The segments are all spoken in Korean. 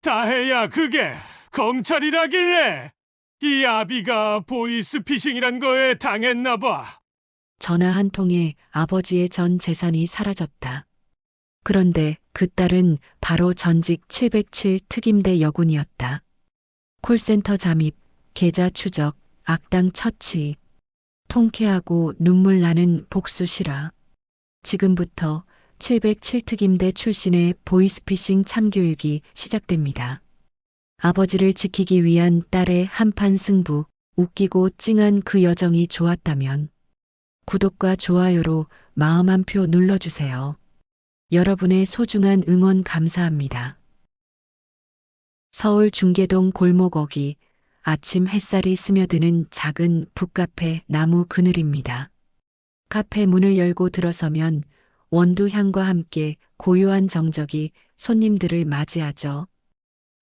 다혜야, 그게 검찰이라길래 이 아비가 보이스피싱이란 거에 당했나 봐. 전화 한 통에 아버지의 전 재산이 사라졌다. 그런데 그 딸은 바로 전직 707 특임대 여군이었다. 콜센터 잠입, 계좌 추적, 악당 처치, 통쾌하고 눈물 나는 복수 실화. 지금부터 707 특임대 출신의 보이스피싱 참교육이 시작됩니다. 아버지를 지키기 위한 딸의 한판 승부, 웃기고 찡한 그 여정이 좋았다면 구독과 좋아요로 마음 한 표 눌러주세요. 여러분의 소중한 응원 감사합니다. 서울 중계동 골목어기, 아침 햇살이 스며드는 작은 북카페 나무 그늘입니다. 카페 문을 열고 들어서면 원두향과 함께 고요한 정적이 손님들을 맞이하죠.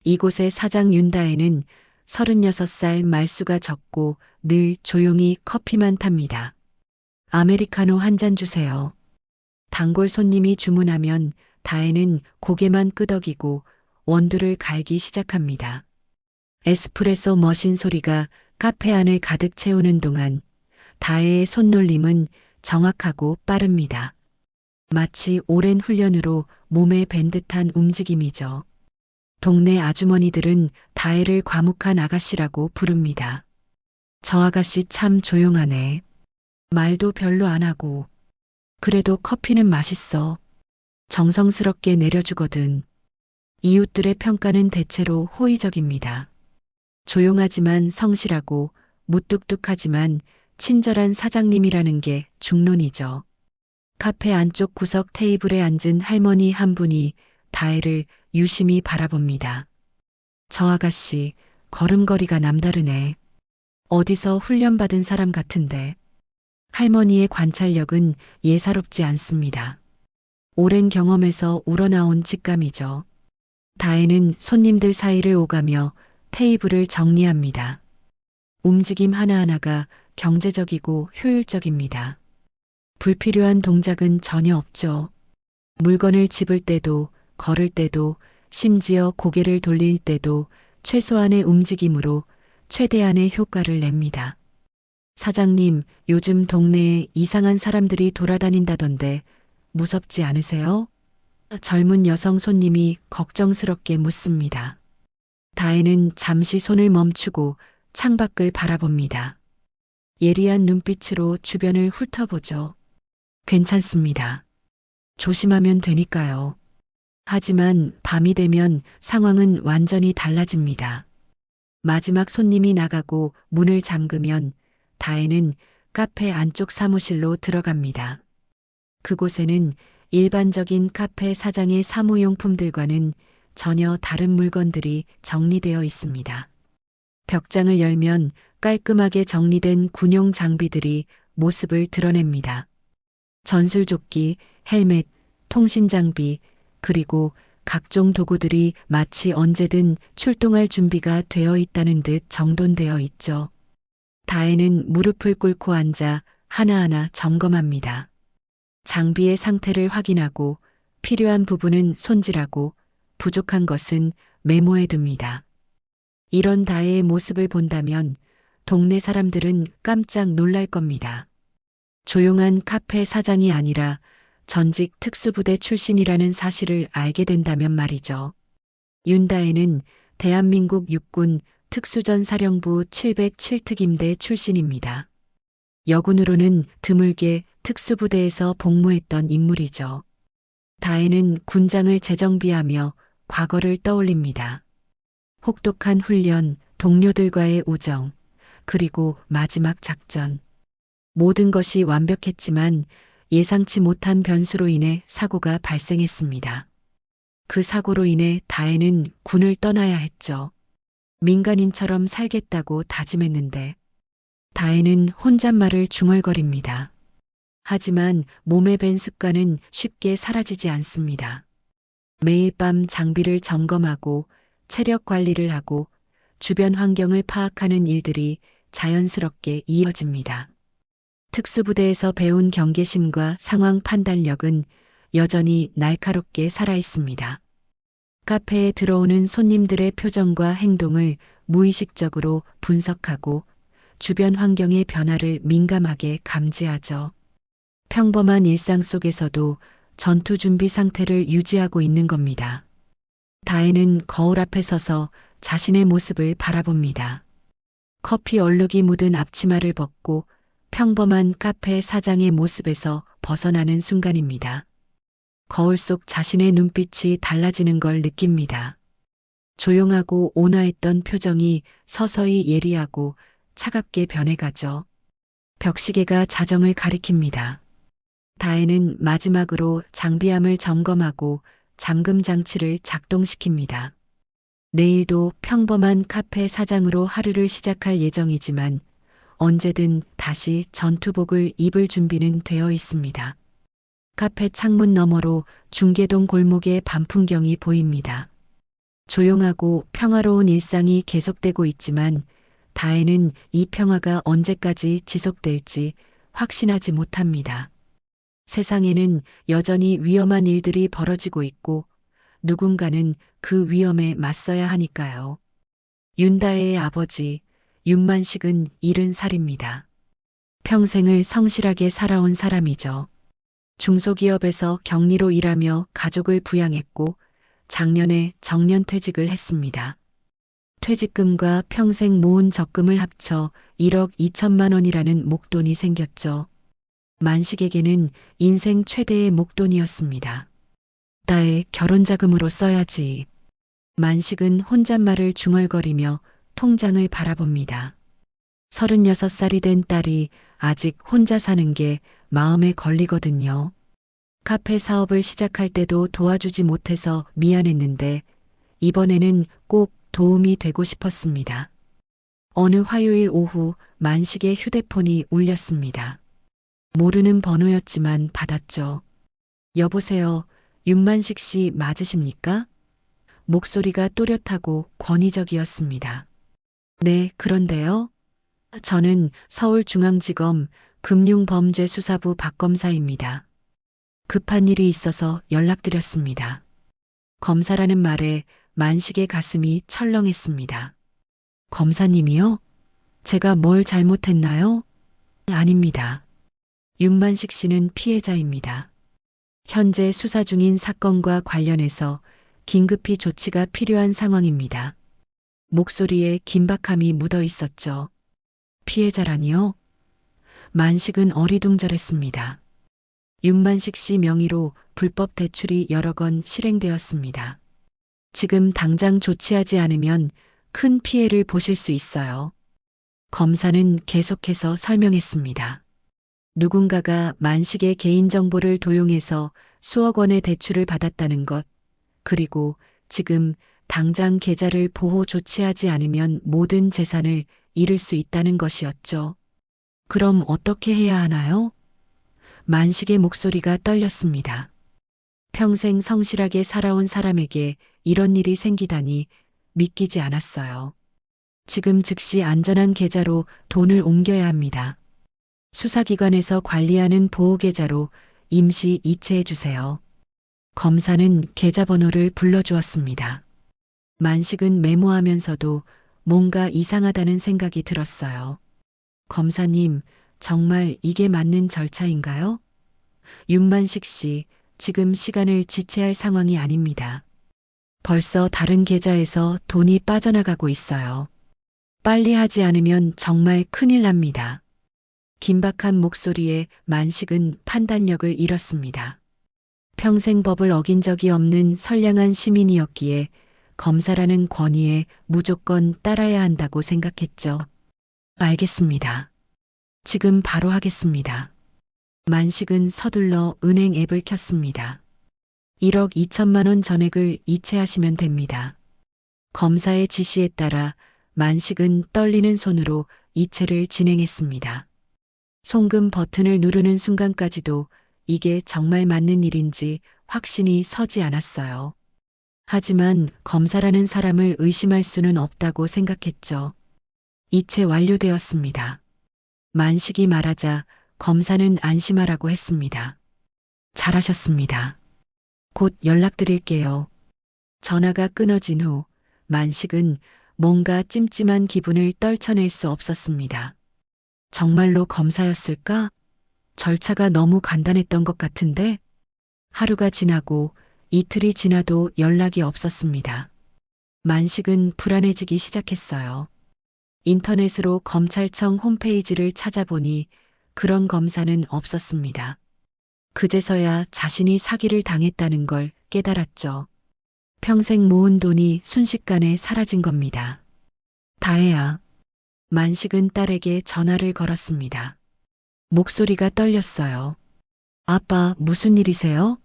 이곳의 사장 윤다혜는 36살 말수가 적고 늘 조용히 커피만 탑니다. 아메리카노 한 잔 주세요. 단골 손님이 주문하면 다혜는 고개만 끄덕이고 원두를 갈기 시작합니다. 에스프레소 머신 소리가 카페 안을 가득 채우는 동안 다혜의 손놀림은 정확하고 빠릅니다. 마치 오랜 훈련으로 몸에 밴 듯한 움직임이죠. 동네 아주머니들은 다혜를 과묵한 아가씨라고 부릅니다. 저 아가씨 참 조용하네. 말도 별로 안 하고. 그래도 커피는 맛있어. 정성스럽게 내려주거든. 이웃들의 평가는 대체로 호의적입니다. 조용하지만 성실하고 무뚝뚝하지만 친절한 사장님이라는 게 중론이죠. 카페 안쪽 구석 테이블에 앉은 할머니 한 분이 다혜를 유심히 바라봅니다. 저 아가씨, 걸음걸이가 남다르네. 어디서 훈련받은 사람 같은데. 할머니의 관찰력은 예사롭지 않습니다. 오랜 경험에서 우러나온 직감이죠. 다혜는 손님들 사이를 오가며 테이블을 정리합니다. 움직임 하나하나가 경제적이고 효율적입니다. 불필요한 동작은 전혀 없죠. 물건을 집을 때도, 걸을 때도, 심지어 고개를 돌릴 때도 최소한의 움직임으로 최대한의 효과를 냅니다. 사장님, 요즘 동네에 이상한 사람들이 돌아다닌다던데 무섭지 않으세요? 젊은 여성 손님이 걱정스럽게 묻습니다. 다혜는 잠시 손을 멈추고 창밖을 바라봅니다. 예리한 눈빛으로 주변을 훑어보죠. 괜찮습니다. 조심하면 되니까요. 하지만 밤이 되면 상황은 완전히 달라집니다. 마지막 손님이 나가고 문을 잠그면 다혜는 카페 안쪽 사무실로 들어갑니다. 그곳에는 일반적인 카페 사장의 사무용품들과는 전혀 다른 물건들이 정리되어 있습니다. 벽장을 열면 깔끔하게 정리된 군용 장비들이 모습을 드러냅니다. 전술조끼, 헬멧, 통신장비, 그리고 각종 도구들이 마치 언제든 출동할 준비가 되어 있다는 듯 정돈되어 있죠. 다혜는 무릎을 꿇고 앉아 하나하나 점검합니다. 장비의 상태를 확인하고 필요한 부분은 손질하고 부족한 것은 메모해 둡니다. 이런 다혜의 모습을 본다면 동네 사람들은 깜짝 놀랄 겁니다. 조용한 카페 사장이 아니라 전직 특수부대 출신이라는 사실을 알게 된다면 말이죠. 윤다혜는 대한민국 육군 특수전사령부 707특임대 출신입니다. 여군으로는 드물게 특수부대에서 복무했던 인물이죠. 다혜는 군장을 재정비하며 과거를 떠올립니다. 혹독한 훈련, 동료들과의 우정, 그리고 마지막 작전. 모든 것이 완벽했지만 예상치 못한 변수로 인해 사고가 발생했습니다. 그 사고로 인해 다혜는 군을 떠나야 했죠. 민간인처럼 살겠다고 다짐했는데 다혜는 혼잣말을 중얼거립니다. 하지만 몸에 밴 습관은 쉽게 사라지지 않습니다. 매일 밤 장비를 점검하고 체력 관리를 하고 주변 환경을 파악하는 일들이 자연스럽게 이어집니다. 특수부대에서 배운 경계심과 상황 판단력은 여전히 날카롭게 살아 있습니다. 카페에 들어오는 손님들의 표정과 행동을 무의식적으로 분석하고 주변 환경의 변화를 민감하게 감지하죠. 평범한 일상 속에서도 전투 준비 상태를 유지하고 있는 겁니다. 다혜는 거울 앞에 서서 자신의 모습을 바라봅니다. 커피 얼룩이 묻은 앞치마를 벗고 평범한 카페 사장의 모습에서 벗어나는 순간입니다. 거울 속 자신의 눈빛이 달라지는 걸 느낍니다. 조용하고 온화했던 표정이 서서히 예리하고 차갑게 변해가죠. 벽시계가 자정을 가리킵니다. 다혜는 마지막으로 장비함을 점검하고 잠금 장치를 작동시킵니다. 내일도 평범한 카페 사장으로 하루를 시작할 예정이지만 언제든 다시 전투복을 입을 준비는 되어 있습니다. 카페 창문 너머로 중계동 골목의 밤 풍경이 보입니다. 조용하고 평화로운 일상이 계속되고 있지만 다혜는 이 평화가 언제까지 지속될지 확신하지 못합니다. 세상에는 여전히 위험한 일들이 벌어지고 있고 누군가는 그 위험에 맞서야 하니까요. 윤다혜의 아버지 윤만식은 70살입니다. 평생을 성실하게 살아온 사람이죠. 중소기업에서 경리로 일하며 가족을 부양했고 작년에 정년퇴직을 했습니다. 퇴직금과 평생 모은 적금을 합쳐 1억 2천만 원이라는 목돈이 생겼죠. 만식에게는 인생 최대의 목돈이었습니다. 나의 결혼자금으로 써야지. 만식은 혼잣말을 중얼거리며 통장을 바라봅니다. 36살이 된 딸이 아직 혼자 사는 게 마음에 걸리거든요. 카페 사업을 시작할 때도 도와주지 못해서 미안했는데 이번에는 꼭 도움이 되고 싶었습니다. 어느 화요일 오후 만식의 휴대폰이 울렸습니다. 모르는 번호였지만 받았죠. 여보세요, 윤만식 씨 맞으십니까? 목소리가 또렷하고 권위적이었습니다. 네, 그런데요. 저는 서울중앙지검 금융범죄수사부 박검사입니다. 급한 일이 있어서 연락드렸습니다. 검사라는 말에 만식의 가슴이 철렁했습니다. 검사님이요? 제가 뭘 잘못했나요? 아닙니다. 윤만식 씨는 피해자입니다. 현재 수사 중인 사건과 관련해서 긴급히 조치가 필요한 상황입니다. 목소리에 긴박함이 묻어 있었죠. 피해자라니요? 만식은 어리둥절했습니다. 윤만식 씨 명의로 불법 대출이 여러 건 실행되었습니다. 지금 당장 조치하지 않으면 큰 피해를 보실 수 있어요. 검사는 계속해서 설명했습니다. 누군가가 만식의 개인정보를 도용해서 수억 원의 대출을 받았다는 것, 그리고 지금 당장 계좌를 보호 조치하지 않으면 모든 재산을 잃을 수 있다는 것이었죠. 그럼 어떻게 해야 하나요? 만식의 목소리가 떨렸습니다. 평생 성실하게 살아온 사람에게 이런 일이 생기다니 믿기지 않았어요. 지금 즉시 안전한 계좌로 돈을 옮겨야 합니다. 수사기관에서 관리하는 보호계좌로 임시 이체해 주세요. 검사는 계좌번호를 불러주었습니다. 만식은 메모하면서도 뭔가 이상하다는 생각이 들었어요. 검사님, 정말 이게 맞는 절차인가요? 윤만식 씨, 지금 시간을 지체할 상황이 아닙니다. 벌써 다른 계좌에서 돈이 빠져나가고 있어요. 빨리 하지 않으면 정말 큰일 납니다. 긴박한 목소리에 만식은 판단력을 잃었습니다. 평생 법을 어긴 적이 없는 선량한 시민이었기에 검사라는 권위에 무조건 따라야 한다고 생각했죠. 알겠습니다. 지금 바로 하겠습니다. 만식은 서둘러 은행 앱을 켰습니다. 1억 2천만 원 전액을 이체하시면 됩니다. 검사의 지시에 따라 만식은 떨리는 손으로 이체를 진행했습니다. 송금 버튼을 누르는 순간까지도 이게 정말 맞는 일인지 확신이 서지 않았어요. 하지만 검사라는 사람을 의심할 수는 없다고 생각했죠. 이체 완료되었습니다. 만식이 말하자 검사는 안심하라고 했습니다. 잘하셨습니다. 곧 연락드릴게요. 전화가 끊어진 후 만식은 뭔가 찜찜한 기분을 떨쳐낼 수 없었습니다. 정말로 검사였을까? 절차가 너무 간단했던 것 같은데? 하루가 지나고 이틀이 지나도 연락이 없었습니다. 만식은 불안해지기 시작했어요. 인터넷으로 검찰청 홈페이지를 찾아보니 그런 검사는 없었습니다. 그제서야 자신이 사기를 당했다는 걸 깨달았죠. 평생 모은 돈이 순식간에 사라진 겁니다. 다혜야. 만식은 딸에게 전화를 걸었습니다. 목소리가 떨렸어요. 아빠, 무슨 일이세요?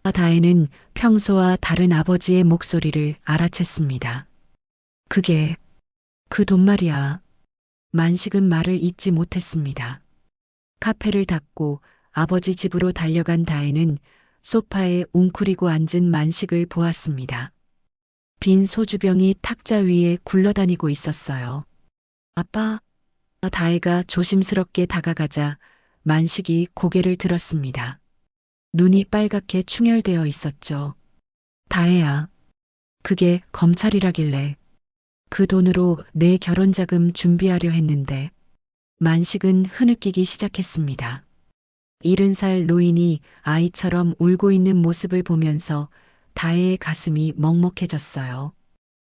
다혜는 평소와 다른 아버지의 목소리를 알아챘습니다. 그 돈 말이야. 만식은 말을 잇지 못했습니다. 카페를 닫고 아버지 집으로 달려간 다혜는 소파에 웅크리고 앉은 만식을 보았습니다. 빈 소주병이 탁자 위에 굴러다니고 있었어요. 아빠, 다혜가 조심스럽게 다가가자 만식이 고개를 들었습니다. 눈이 빨갛게 충혈되어 있었죠. 다혜야, 그게 검찰이라길래 그 돈으로 내 결혼자금 준비하려 했는데 만식은 흐느끼기 시작했습니다. 70살 노인이 아이처럼 울고 있는 모습을 보면서 다혜의 가슴이 먹먹해졌어요.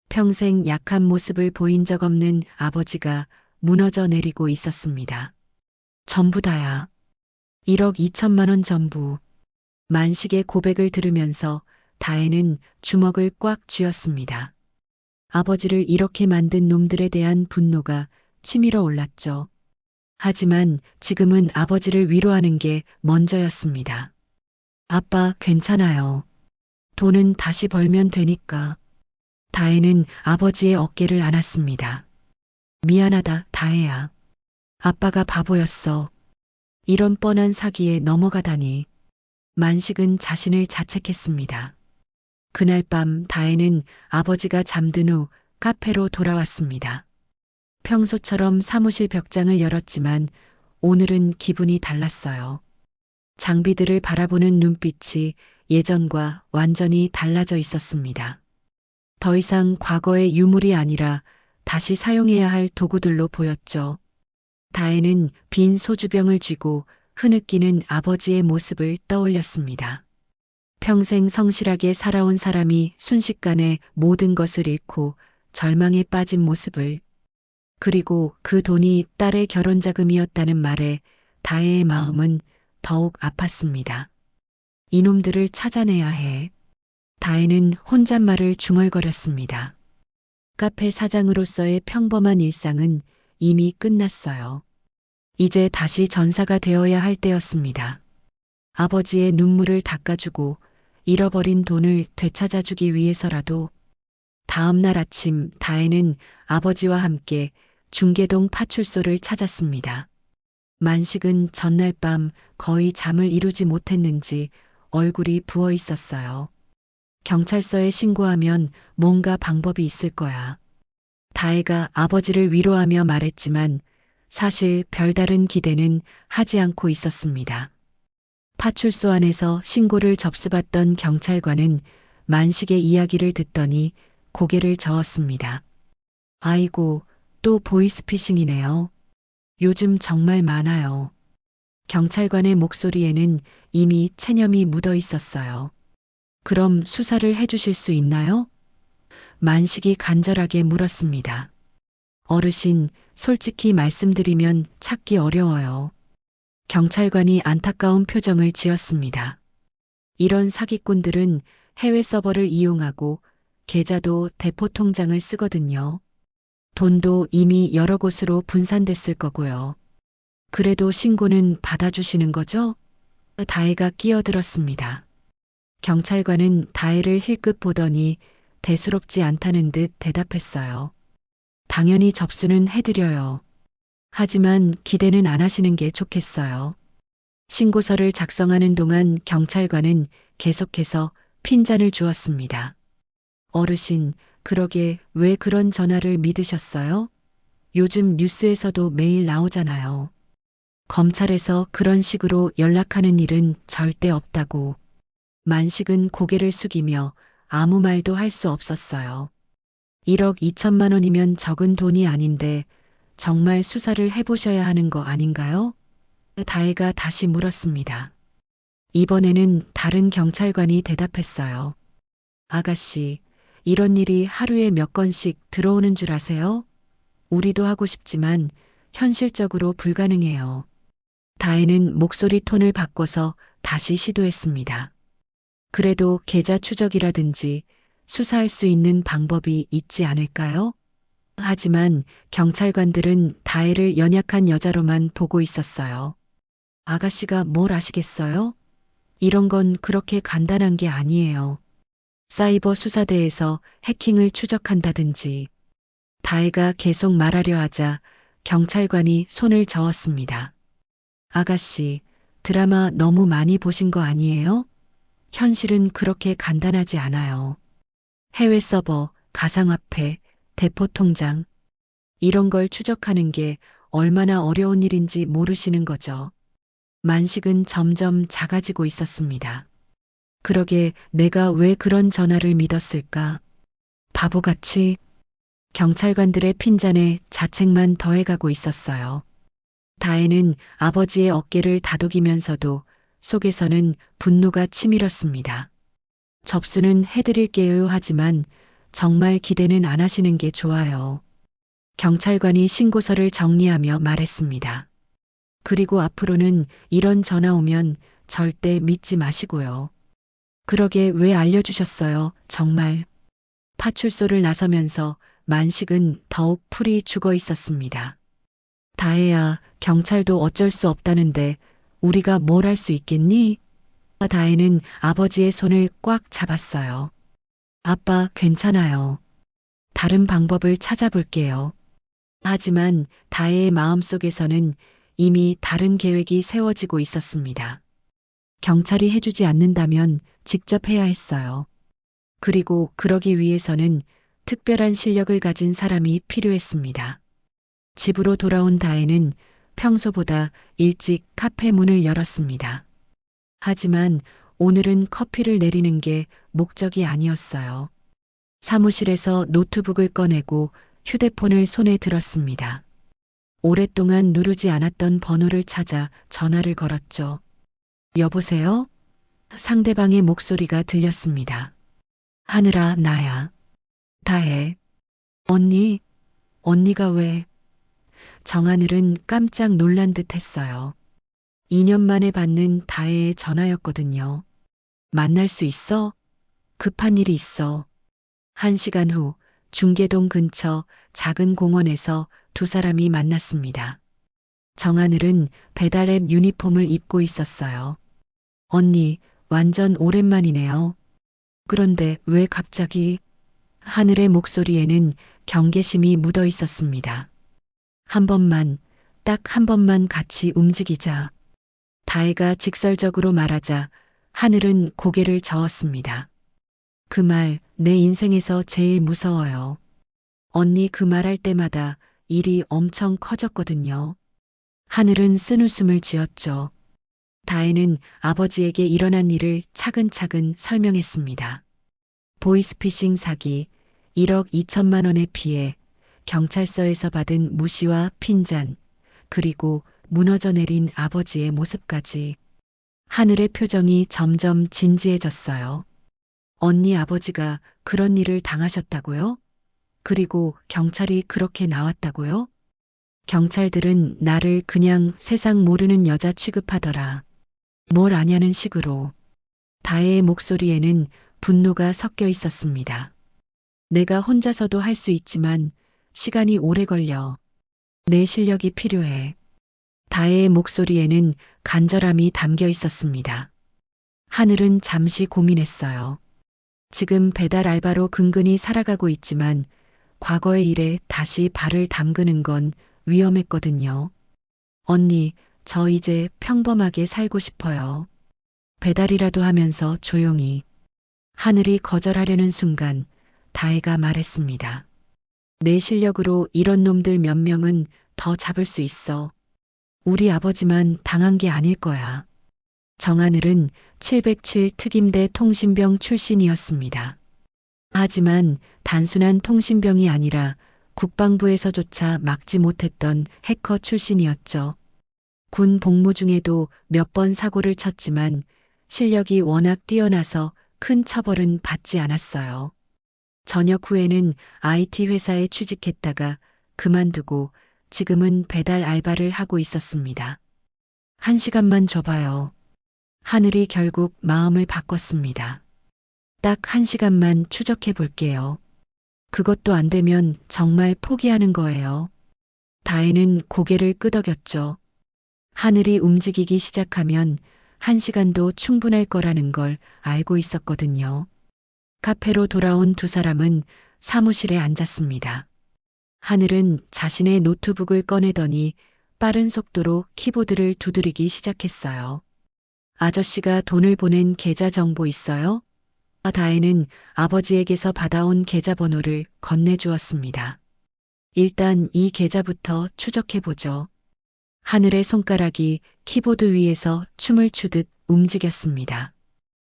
평생 약한 모습을 보인 적 없는 아버지가 무너져 내리고 있었습니다. 전부 다야. 1억 2천만 원 전부. 만식의 고백을 들으면서 다혜는 주먹을 꽉 쥐었습니다. 아버지를 이렇게 만든 놈들에 대한 분노가 치밀어 올랐죠. 하지만 지금은 아버지를 위로하는 게 먼저였습니다. 아빠, 괜찮아요. 돈은 다시 벌면 되니까. 다혜는 아버지의 어깨를 안았습니다. 미안하다, 다혜야. 아빠가 바보였어. 이런 뻔한 사기에 넘어가다니. 만식은 자신을 자책했습니다. 그날 밤 다혜는 아버지가 잠든 후 카페로 돌아왔습니다. 평소처럼 사무실 벽장을 열었지만 오늘은 기분이 달랐어요. 장비들을 바라보는 눈빛이 예전과 완전히 달라져 있었습니다. 더 이상 과거의 유물이 아니라 다시 사용해야 할 도구들로 보였죠. 다혜는 빈 소주병을 쥐고 흐느끼는 아버지의 모습을 떠올렸습니다. 평생 성실하게 살아온 사람이 순식간에 모든 것을 잃고 절망에 빠진 모습을, 그리고 그 돈이 딸의 결혼 자금이었다는 말에 다혜의 마음은 더욱 아팠습니다. 이놈들을 찾아내야 해. 다혜는 혼잣말을 중얼거렸습니다. 카페 사장으로서의 평범한 일상은 이미 끝났어요. 이제 다시 전사가 되어야 할 때였습니다. 아버지의 눈물을 닦아주고 잃어버린 돈을 되찾아주기 위해서라도. 다음 날 아침 다혜는 아버지와 함께 중계동 파출소를 찾았습니다. 만식은 전날 밤 거의 잠을 이루지 못했는지 얼굴이 부어 있었어요. 경찰서에 신고하면 뭔가 방법이 있을 거야. 다혜가 아버지를 위로하며 말했지만 사실 별다른 기대는 하지 않고 있었습니다. 파출소 안에서 신고를 접수받던 경찰관은 만식의 이야기를 듣더니 고개를 저었습니다. 아이고, 또 보이스피싱이네요. 요즘 정말 많아요. 경찰관의 목소리에는 이미 체념이 묻어 있었어요. 그럼 수사를 해주실 수 있나요? 만식이 간절하게 물었습니다. 어르신, 솔직히 말씀드리면 찾기 어려워요. 경찰관이 안타까운 표정을 지었습니다. 이런 사기꾼들은 해외 서버를 이용하고 계좌도 대포 통장을 쓰거든요. 돈도 이미 여러 곳으로 분산됐을 거고요. 그래도 신고는 받아주시는 거죠? 다혜가 끼어들었습니다. 경찰관은 다혜를 힐끗 보더니 대수롭지 않다는 듯 대답했어요. 당연히 접수는 해드려요. 하지만 기대는 안 하시는 게 좋겠어요. 신고서를 작성하는 동안 경찰관은 계속해서 핀잔을 주었습니다. 어르신, 그러게 왜 그런 전화를 믿으셨어요? 요즘 뉴스에서도 매일 나오잖아요. 검찰에서 그런 식으로 연락하는 일은 절대 없다고. 만식은 고개를 숙이며 아무 말도 할 수 없었어요. 1억 2천만 원이면 적은 돈이 아닌데 정말 수사를 해보셔야 하는 거 아닌가요? 다혜가 다시 물었습니다. 이번에는 다른 경찰관이 대답했어요. 아가씨, 이런 일이 하루에 몇 건씩 들어오는 줄 아세요? 우리도 하고 싶지만 현실적으로 불가능해요. 다혜는 목소리 톤을 바꿔서 다시 시도했습니다. 그래도 계좌 추적이라든지 수사할 수 있는 방법이 있지 않을까요? 하지만 경찰관들은 다혜를 연약한 여자로만 보고 있었어요. 아가씨가 뭘 아시겠어요? 이런 건 그렇게 간단한 게 아니에요. 사이버 수사대에서 해킹을 추적한다든지. 다혜가 계속 말하려 하자 경찰관이 손을 저었습니다. 아가씨, 드라마 너무 많이 보신 거 아니에요? 현실은 그렇게 간단하지 않아요. 해외 서버, 가상화폐, 대포 통장. 이런 걸 추적하는 게 얼마나 어려운 일인지 모르시는 거죠. 만식은 점점 작아지고 있었습니다. 그러게 내가 왜 그런 전화를 믿었을까? 바보같이 경찰관들의 핀잔에 자책만 더해가고 있었어요. 다혜는 아버지의 어깨를 다독이면서도 속에서는 분노가 치밀었습니다. 접수는 해드릴게요 하지만 정말 기대는 안 하시는 게 좋아요. 경찰관이 신고서를 정리하며 말했습니다. 그리고 앞으로는 이런 전화 오면 절대 믿지 마시고요. 그러게 왜 알려주셨어요, 정말. 파출소를 나서면서 만식은 더욱 풀이 죽어 있었습니다. 다혜야, 경찰도 어쩔 수 없다는데 우리가 뭘 할 수 있겠니? 다혜는 아버지의 손을 꽉 잡았어요. 아빠, 괜찮아요. 다른 방법을 찾아볼게요. 하지만 다혜의 마음속에서는 이미 다른 계획이 세워지고 있었습니다. 경찰이 해주지 않는다면 직접 해야 했어요. 그리고 그러기 위해서는 특별한 실력을 가진 사람이 필요했습니다. 집으로 돌아온 다혜는 평소보다 일찍 카페 문을 열었습니다. 하지만 오늘은 커피를 내리는 게 목적이 아니었어요. 사무실에서 노트북을 꺼내고 휴대폰을 손에 들었습니다. 오랫동안 누르지 않았던 번호를 찾아 전화를 걸었죠. 여보세요? 상대방의 목소리가 들렸습니다. 하늘아, 나야. 다혜. 언니, 언니가 왜? 정하늘은 깜짝 놀란 듯 했어요. 2년 만에 받는 다혜의 전화였거든요. 만날 수 있어? 급한 일이 있어. 1시간 후 중계동 근처 작은 공원에서 두 사람이 만났습니다. 정하늘은 배달앱 유니폼을 입고 있었어요. 언니, 완전 오랜만이네요. 그런데 왜 갑자기? 하늘의 목소리에는 경계심이 묻어 있었습니다. 한 번만, 딱 한 번만 같이 움직이자. 다혜가 직설적으로 말하자 하늘은 고개를 저었습니다. 그 말 내 인생에서 제일 무서워요. 언니 그 말 할 때마다 일이 엄청 커졌거든요. 하늘은 쓴웃음을 지었죠. 다혜는 아버지에게 일어난 일을 차근차근 설명했습니다. 보이스피싱 사기, 1억 2천만 원의 피해, 경찰서에서 받은 무시와 핀잔, 그리고 무너져 내린 아버지의 모습까지. 하늘의 표정이 점점 진지해졌어요. 언니 아버지가 그런 일을 당하셨다고요? 그리고 경찰이 그렇게 나왔다고요? 경찰들은 나를 그냥 세상 모르는 여자 취급하더라. 뭘 아냐는 식으로. 다혜의 목소리에는 분노가 섞여 있었습니다. 내가 혼자서도 할 수 있지만 시간이 오래 걸려. 내 실력이 필요해. 다혜의 목소리에는 간절함이 담겨 있었습니다. 하늘은 잠시 고민했어요. 지금 배달 알바로 근근히 살아가고 있지만 과거의 일에 다시 발을 담그는 건 위험했거든요. 언니, 저 이제 평범하게 살고 싶어요. 배달이라도 하면서 조용히. 하늘이 거절하려는 순간 다혜가 말했습니다. 내 실력으로 이런 놈들 몇 명은 더 잡을 수 있어. 우리 아버지만 당한 게 아닐 거야. 정하늘은 707 특임대 통신병 출신이었습니다. 하지만 단순한 통신병이 아니라 국방부에서조차 막지 못했던 해커 출신이었죠. 군 복무 중에도 몇 번 사고를 쳤지만 실력이 워낙 뛰어나서 큰 처벌은 받지 않았어요. 전역 후에는 IT 회사에 취직했다가 그만두고 지금은 배달 알바를 하고 있었습니다. 1시간만 줘봐요. 하늘이 결국 마음을 바꿨습니다. 딱 1시간만 추적해 볼게요. 그것도 안 되면 정말 포기하는 거예요. 다혜는 고개를 끄덕였죠. 하늘이 움직이기 시작하면 1시간도 충분할 거라는 걸 알고 있었거든요. 카페로 돌아온 두 사람은 사무실에 앉았습니다. 하늘은 자신의 노트북을 꺼내더니 빠른 속도로 키보드를 두드리기 시작했어요. 아저씨가 돈을 보낸 계좌 정보 있어요? 다혜는 아버지에게서 받아온 계좌번호를 건네주었습니다. 일단 이 계좌부터 추적해보죠. 하늘의 손가락이 키보드 위에서 춤을 추듯 움직였습니다.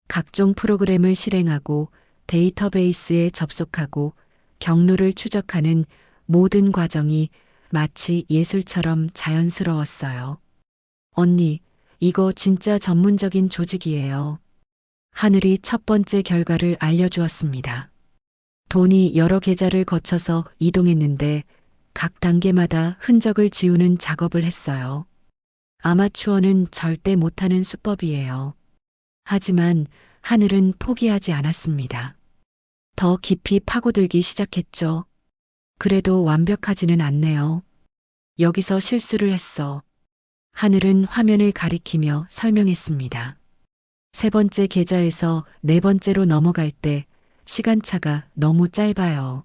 각종 프로그램을 실행하고 데이터베이스에 접속하고 경로를 추적하는 모든 과정이 마치 예술처럼 자연스러웠어요. 언니, 이거 진짜 전문적인 조직이에요. 하늘이 첫 번째 결과를 알려주었습니다. 돈이 여러 계좌를 거쳐서 이동했는데 각 단계마다 흔적을 지우는 작업을 했어요. 아마추어는 절대 못하는 수법이에요. 하지만 하늘은 포기하지 않았습니다. 더 깊이 파고들기 시작했죠. 그래도 완벽하지는 않네요. 여기서 실수를 했어. 하늘은 화면을 가리키며 설명했습니다. 세 번째 계좌에서 네 번째로 넘어갈 때 시간차가 너무 짧아요.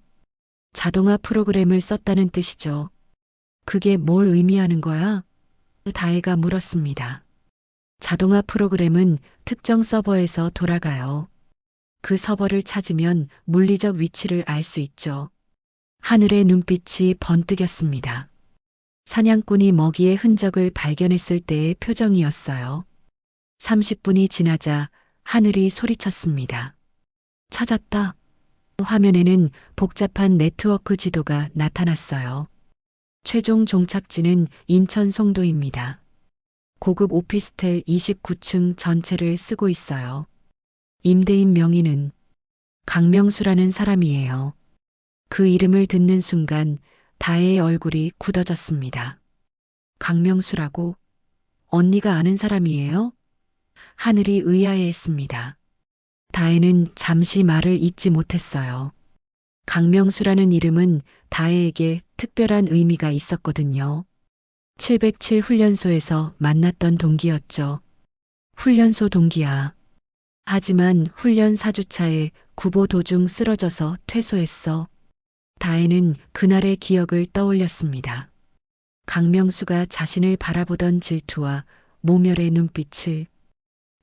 자동화 프로그램을 썼다는 뜻이죠. 그게 뭘 의미하는 거야? 다혜가 물었습니다. 자동화 프로그램은 특정 서버에서 돌아가요. 그 서버를 찾으면 물리적 위치를 알 수 있죠. 하늘의 눈빛이 번뜩였습니다. 사냥꾼이 먹이의 흔적을 발견했을 때의 표정이었어요. 30분이 지나자 하늘이 소리쳤습니다. 찾았다. 화면에는 복잡한 네트워크 지도가 나타났어요. 최종 종착지는 인천 송도입니다. 고급 오피스텔 29층 전체를 쓰고 있어요. 임대인 명의는 강명수라는 사람이에요. 그 이름을 듣는 순간 다혜의 얼굴이 굳어졌습니다. 강명수라고? 언니가 아는 사람이에요? 하늘이 의아해했습니다. 다혜는 잠시 말을 잇지 못했어요. 강명수라는 이름은 다혜에게 특별한 의미가 있었거든요. 707 훈련소에서 만났던 동기였죠. 훈련소 동기야. 하지만 훈련 4주차에 구보 도중 쓰러져서 퇴소했어. 다혜는 그날의 기억을 떠올렸습니다. 강명수가 자신을 바라보던 질투와 모멸의 눈빛을,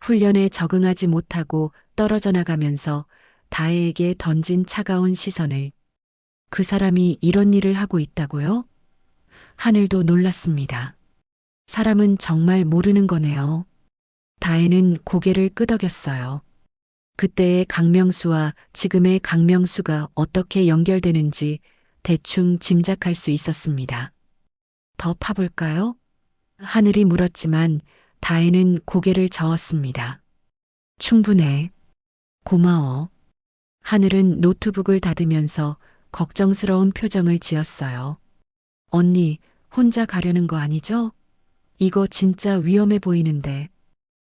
훈련에 적응하지 못하고 떨어져 나가면서 다혜에게 던진 차가운 시선을. 그 사람이 이런 일을 하고 있다고요? 하늘도 놀랐습니다. 사람은 정말 모르는 거네요. 다혜는 고개를 끄덕였어요. 그때의 강명수와 지금의 강명수가 어떻게 연결되는지 대충 짐작할 수 있었습니다. 더 파볼까요? 하늘이 물었지만 다혜는 고개를 저었습니다. 충분해. 고마워. 하늘은 노트북을 닫으면서 걱정스러운 표정을 지었어요. 언니, 혼자 가려는 거 아니죠? 이거 진짜 위험해 보이는데.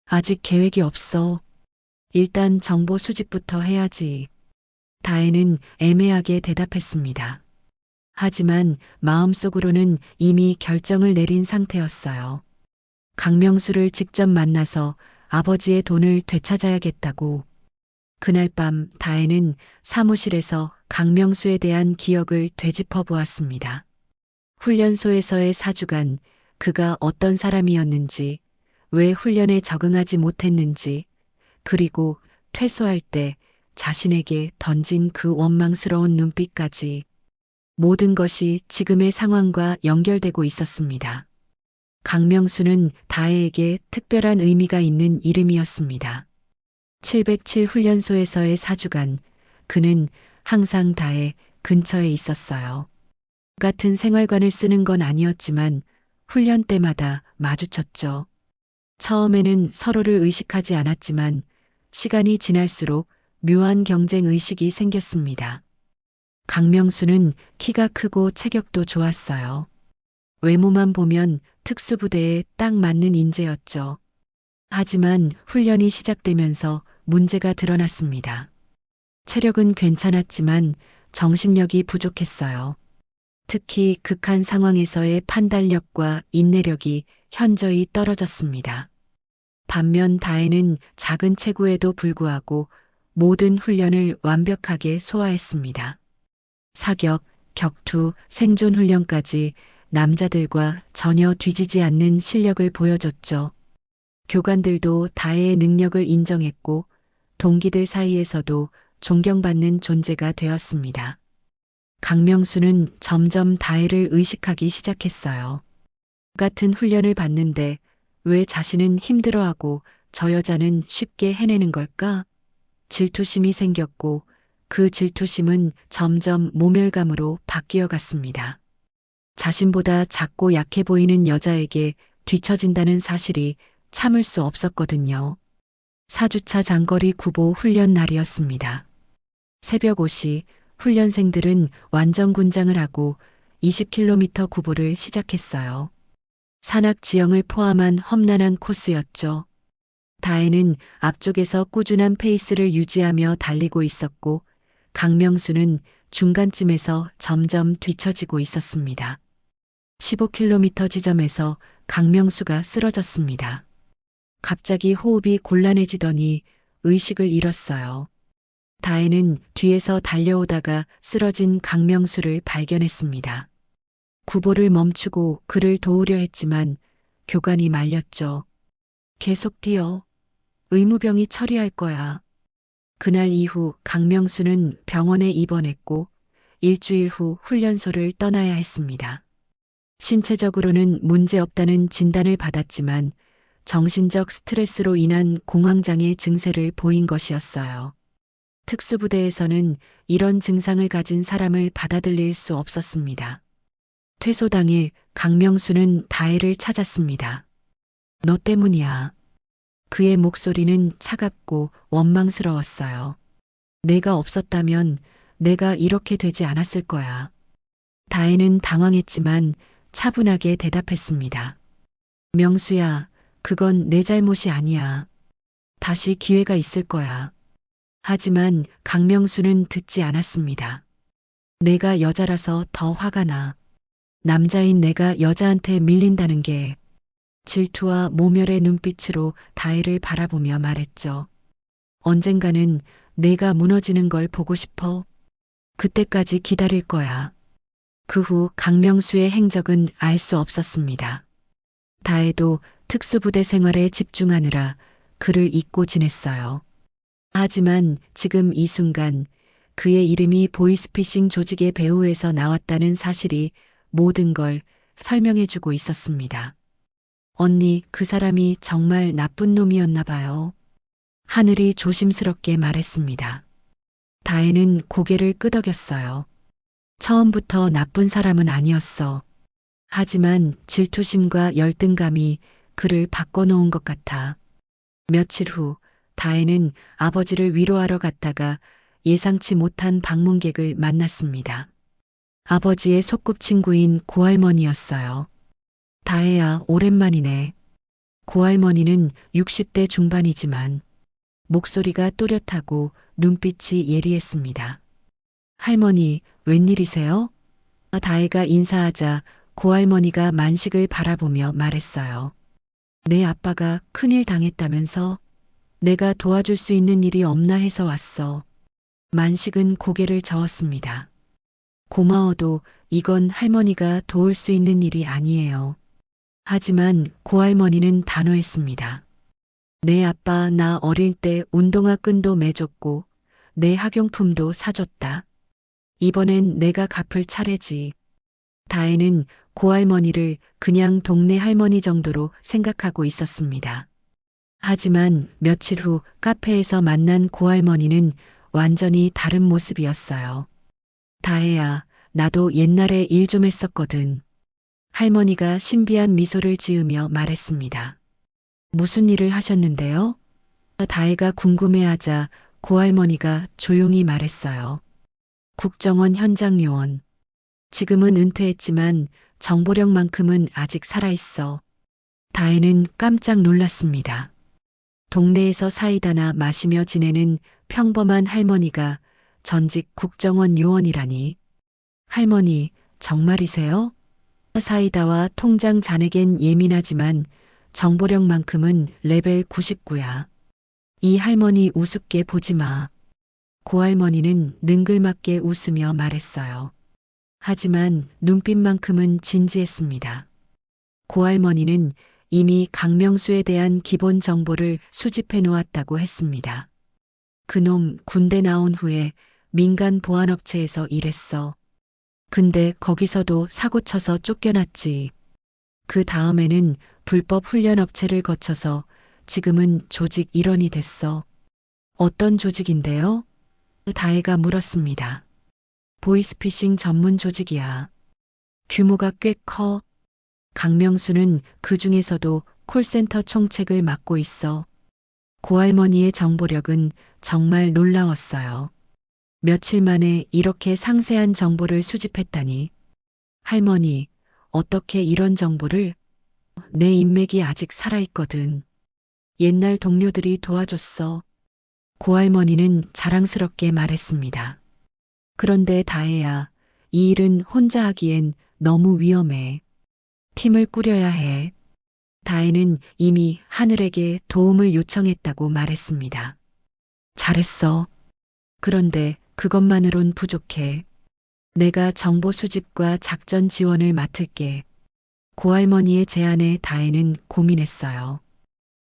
아직 계획이 없어. 일단 정보 수집부터 해야지. 다혜는 애매하게 대답했습니다. 하지만 마음속으로는 이미 결정을 내린 상태였어요. 강명수를 직접 만나서 아버지의 돈을 되찾아야겠다고. 그날 밤 다혜는 사무실에서 강명수에 대한 기억을 되짚어 보았습니다. 훈련소에서의 4주간 그가 어떤 사람이었는지, 왜 훈련에 적응하지 못했는지, 그리고 퇴소할 때 자신에게 던진 그 원망스러운 눈빛까지 모든 것이 지금의 상황과 연결되고 있었습니다. 강명수는 다혜에게 특별한 의미가 있는 이름이었습니다. 707 훈련소에서의 4주간 그는 항상 다혜 근처에 있었어요. 같은 생활관을 쓰는 건 아니었지만 훈련 때마다 마주쳤죠. 처음에는 서로를 의식하지 않았지만 시간이 지날수록 묘한 경쟁 의식이 생겼습니다. 강명수는 키가 크고 체격도 좋았어요. 외모만 보면 특수부대에 딱 맞는 인재였죠. 하지만 훈련이 시작되면서 문제가 드러났습니다. 체력은 괜찮았지만 정신력이 부족했어요. 특히 극한 상황에서의 판단력과 인내력이 현저히 떨어졌습니다. 반면 다혜는 작은 체구에도 불구하고 모든 훈련을 완벽하게 소화했습니다. 사격, 격투, 생존 훈련까지 남자들과 전혀 뒤지지 않는 실력을 보여줬죠. 교관들도 다혜의 능력을 인정했고 동기들 사이에서도 존경받는 존재가 되었습니다. 강명수는 점점 다혜를 의식하기 시작했어요. 같은 훈련을 받는데 왜 자신은 힘들어하고 저 여자는 쉽게 해내는 걸까? 질투심이 생겼고 그 질투심은 점점 모멸감으로 바뀌어 갔습니다. 자신보다 작고 약해 보이는 여자에게 뒤처진다는 사실이 참을 수 없었거든요. 4주차 장거리 구보 훈련 날이었습니다. 새벽 5시 훈련생들은 완전 군장을 하고 20km 구보를 시작했어요. 산악 지형을 포함한 험난한 코스였죠. 다혜는 앞쪽에서 꾸준한 페이스를 유지하며 달리고 있었고 강명수는 중간쯤에서 점점 뒤처지고 있었습니다. 15km 지점에서 강명수가 쓰러졌습니다. 갑자기 호흡이 곤란해지더니 의식을 잃었어요. 다혜는 뒤에서 달려오다가 쓰러진 강명수를 발견했습니다. 구보를 멈추고 그를 도우려 했지만 교관이 말렸죠. 계속 뛰어. 의무병이 처리할 거야. 그날 이후 강명수는 병원에 입원했고 일주일 후 훈련소를 떠나야 했습니다. 신체적으로는 문제없다는 진단을 받았지만 정신적 스트레스로 인한 공황장애 증세를 보인 것이었어요. 특수부대에서는 이런 증상을 가진 사람을 받아들일 수 없었습니다. 퇴소 당일 강명수는 다혜를 찾았습니다. 너 때문이야. 그의 목소리는 차갑고 원망스러웠어요. 내가 없었다면 내가 이렇게 되지 않았을 거야. 다혜는 당황했지만 차분하게 대답했습니다. 명수야, 그건 내 잘못이 아니야. 다시 기회가 있을 거야. 하지만 강명수는 듣지 않았습니다. 내가 여자라서 더 화가 나. 남자인 내가 여자한테 밀린다는 게. 질투와 모멸의 눈빛으로 다혜를 바라보며 말했죠. 언젠가는 내가 무너지는 걸 보고 싶어. 그때까지 기다릴 거야. 그 후 강명수의 행적은 알 수 없었습니다. 다혜도 특수부대 생활에 집중하느라 그를 잊고 지냈어요. 하지만 지금 이 순간 그의 이름이 보이스피싱 조직의 배후에서 나왔다는 사실이 모든 걸 설명해주고 있었습니다. 언니, 그 사람이 정말 나쁜 놈이었나 봐요. 하늘이 조심스럽게 말했습니다. 다혜는 고개를 끄덕였어요. 처음부터 나쁜 사람은 아니었어. 하지만 질투심과 열등감이 그를 바꿔놓은 것 같아. 며칠 후 다혜는 아버지를 위로하러 갔다가 예상치 못한 방문객을 만났습니다. 아버지의 소꿉친구인 고할머니였어요. 다혜야, 오랜만이네. 고할머니는 60대 중반이지만 목소리가 또렷하고 눈빛이 예리했습니다. 할머니, 웬일이세요? 다혜가 인사하자 고할머니가 만식을 바라보며 말했어요. 내 아빠가 큰일 당했다면서 내가 도와줄 수 있는 일이 없나 해서 왔어. 만식은 고개를 저었습니다. 고마워도 이건 할머니가 도울 수 있는 일이 아니에요. 하지만 고할머니는 단호했습니다. 내 아빠 나 어릴 때 운동화 끈도 매줬고 내 학용품도 사줬다. 이번엔 내가 갚을 차례지. 다혜는 고할머니를 그냥 동네 할머니 정도로 생각하고 있었습니다. 하지만 며칠 후 카페에서 만난 고할머니는 완전히 다른 모습이었어요. 다혜야, 나도 옛날에 일 좀 했었거든. 할머니가 신비한 미소를 지으며 말했습니다. 무슨 일을 하셨는데요? 다혜가 궁금해하자 고할머니가 조용히 말했어요. 국정원 현장 요원. 지금은 은퇴했지만 정보력만큼은 아직 살아있어. 다혜는 깜짝 놀랐습니다. 동네에서 사이다나 마시며 지내는 평범한 할머니가 전직 국정원 요원이라니. 할머니, 정말이세요? 사이다와 통장 잔액엔 예민하지만 정보력만큼은 레벨 99야. 이 할머니 우습게 보지 마. 고할머니는 능글맞게 웃으며 말했어요. 하지만 눈빛만큼은 진지했습니다. 고할머니는 이미 강명수에 대한 기본 정보를 수집해 놓았다고 했습니다. 그놈 군대 나온 후에 민간 보안업체에서 일했어. 근데 거기서도 사고 쳐서 쫓겨났지. 그 다음에는 불법 훈련업체를 거쳐서 지금은 조직 일원이 됐어. 어떤 조직인데요? 다혜가 물었습니다. 보이스피싱 전문 조직이야. 규모가 꽤 커. 강명수는 그 중에서도 콜센터 총책을 맡고 있어. 고할머니의 정보력은 정말 놀라웠어요. 며칠 만에 이렇게 상세한 정보를 수집했다니. 할머니, 어떻게 이런 정보를? 내 인맥이 아직 살아있거든. 옛날 동료들이 도와줬어. 고할머니는 자랑스럽게 말했습니다. 그런데 다혜야, 이 일은 혼자 하기엔 너무 위험해. 팀을 꾸려야 해. 다혜는 이미 하늘에게 도움을 요청했다고 말했습니다. 잘했어. 그런데 그것만으론 부족해. 내가 정보 수집과 작전 지원을 맡을게. 고할머니의 제안에 다혜는 고민했어요.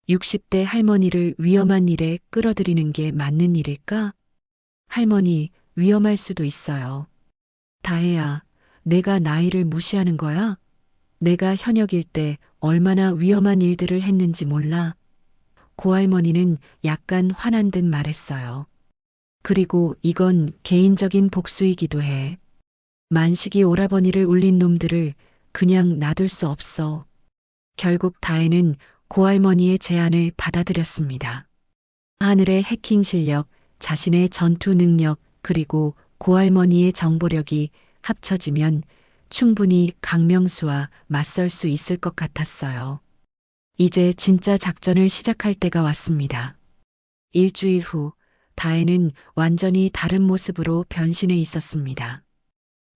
60대 할머니를 위험한 일에 끌어들이는 게 맞는 일일까? 할머니, 위험할 수도 있어요. 다혜야, 내가 나이를 무시하는 거야? 내가 현역일 때 얼마나 위험한 일들을 했는지 몰라. 고할머니는 약간 화난 듯 말했어요. 그리고 이건 개인적인 복수이기도 해. 만식이 오라버니를 울린 놈들을 그냥 놔둘 수 없어. 결국 다혜는 고할머니의 제안을 받아들였습니다. 하늘의 해킹 실력, 자신의 전투 능력, 그리고 고할머니의 정보력이 합쳐지면 충분히 강명수와 맞설 수 있을 것 같았어요. 이제 진짜 작전을 시작할 때가 왔습니다. 일주일 후, 다혜는 완전히 다른 모습으로 변신해 있었습니다.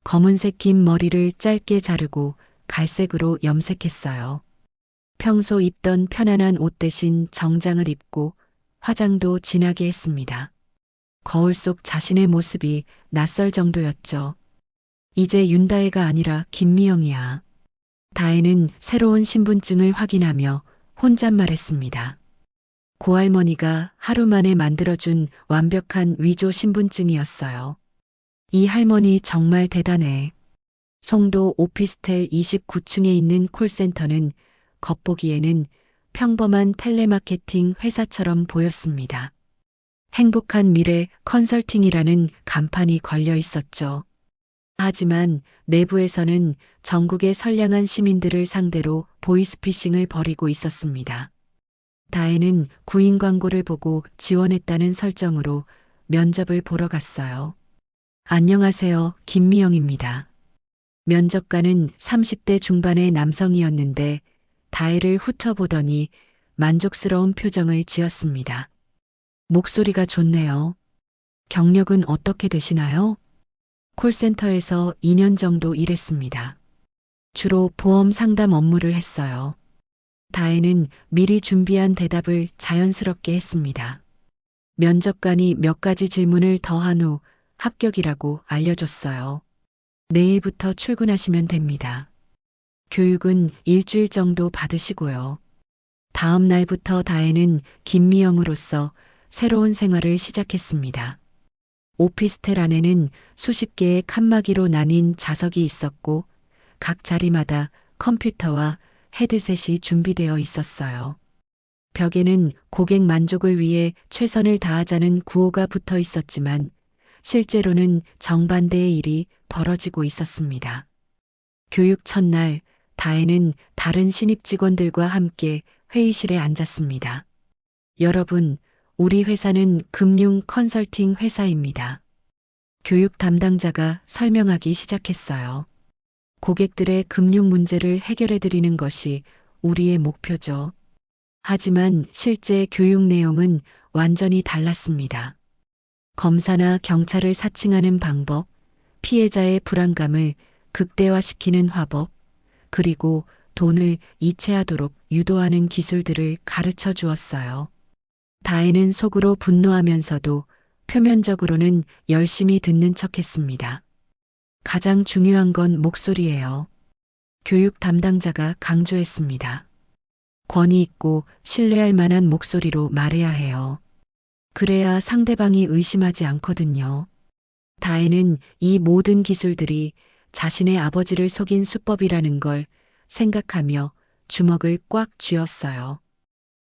검은색 긴 머리를 짧게 자르고 갈색으로 염색했어요. 평소 입던 편안한 옷 대신 정장을 입고 화장도 진하게 했습니다. 거울 속 자신의 모습이 낯설 정도였죠. 이제 윤다혜가 아니라 김미영이야. 다혜는 새로운 신분증을 확인하며 혼잣말했습니다. 고할머니가 하루 만에 만들어준 완벽한 위조 신분증이었어요. 이 할머니 정말 대단해. 송도 오피스텔 29층에 있는 콜센터는 겉보기에는 평범한 텔레마케팅 회사처럼 보였습니다. 행복한 미래 컨설팅이라는 간판이 걸려 있었죠. 하지만 내부에서는 전국의 선량한 시민들을 상대로 보이스피싱을 벌이고 있었습니다. 다혜는 구인 광고를 보고 지원했다는 설정으로 면접을 보러 갔어요. 안녕하세요, 김미영입니다. 면접관은 30대 중반의 남성이었는데 다혜를 훑어보더니 만족스러운 표정을 지었습니다. 목소리가 좋네요. 경력은 어떻게 되시나요? 콜센터에서 2년 정도 일했습니다. 주로 보험 상담 업무를 했어요. 다혜는 미리 준비한 대답을 자연스럽게 했습니다. 면접관이 몇 가지 질문을 더한 후 합격이라고 알려줬어요. 내일부터 출근하시면 됩니다. 교육은 일주일 정도 받으시고요. 다음 날부터 다혜는 김미영으로서 새로운 생활을 시작했습니다. 오피스텔 안에는 수십 개의 칸막이로 나뉜 좌석이 있었고 각 자리마다 컴퓨터와 헤드셋이 준비되어 있었어요. 벽에는 고객 만족을 위해 최선을 다하자는 구호가 붙어 있었지만 실제로는 정반대의 일이 벌어지고 있었습니다. 교육 첫날, 다혜는 다른 신입 직원들과 함께 회의실에 앉았습니다. 여러분, 우리 회사는 금융 컨설팅 회사입니다. 교육 담당자가 설명하기 시작했어요. 고객들의 금융 문제를 해결해 드리는 것이 우리의 목표죠. 하지만 실제 교육 내용은 완전히 달랐습니다. 검사나 경찰을 사칭하는 방법, 피해자의 불안감을 극대화시키는 화법, 그리고 돈을 이체하도록 유도하는 기술들을 가르쳐 주었어요. 다혜는 속으로 분노하면서도 표면적으로는 열심히 듣는 척했습니다. 가장 중요한 건 목소리예요. 교육 담당자가 강조했습니다. 권위 있고 신뢰할 만한 목소리로 말해야 해요. 그래야 상대방이 의심하지 않거든요. 다혜는 이 모든 기술들이 자신의 아버지를 속인 수법이라는 걸 생각하며 주먹을 꽉 쥐었어요.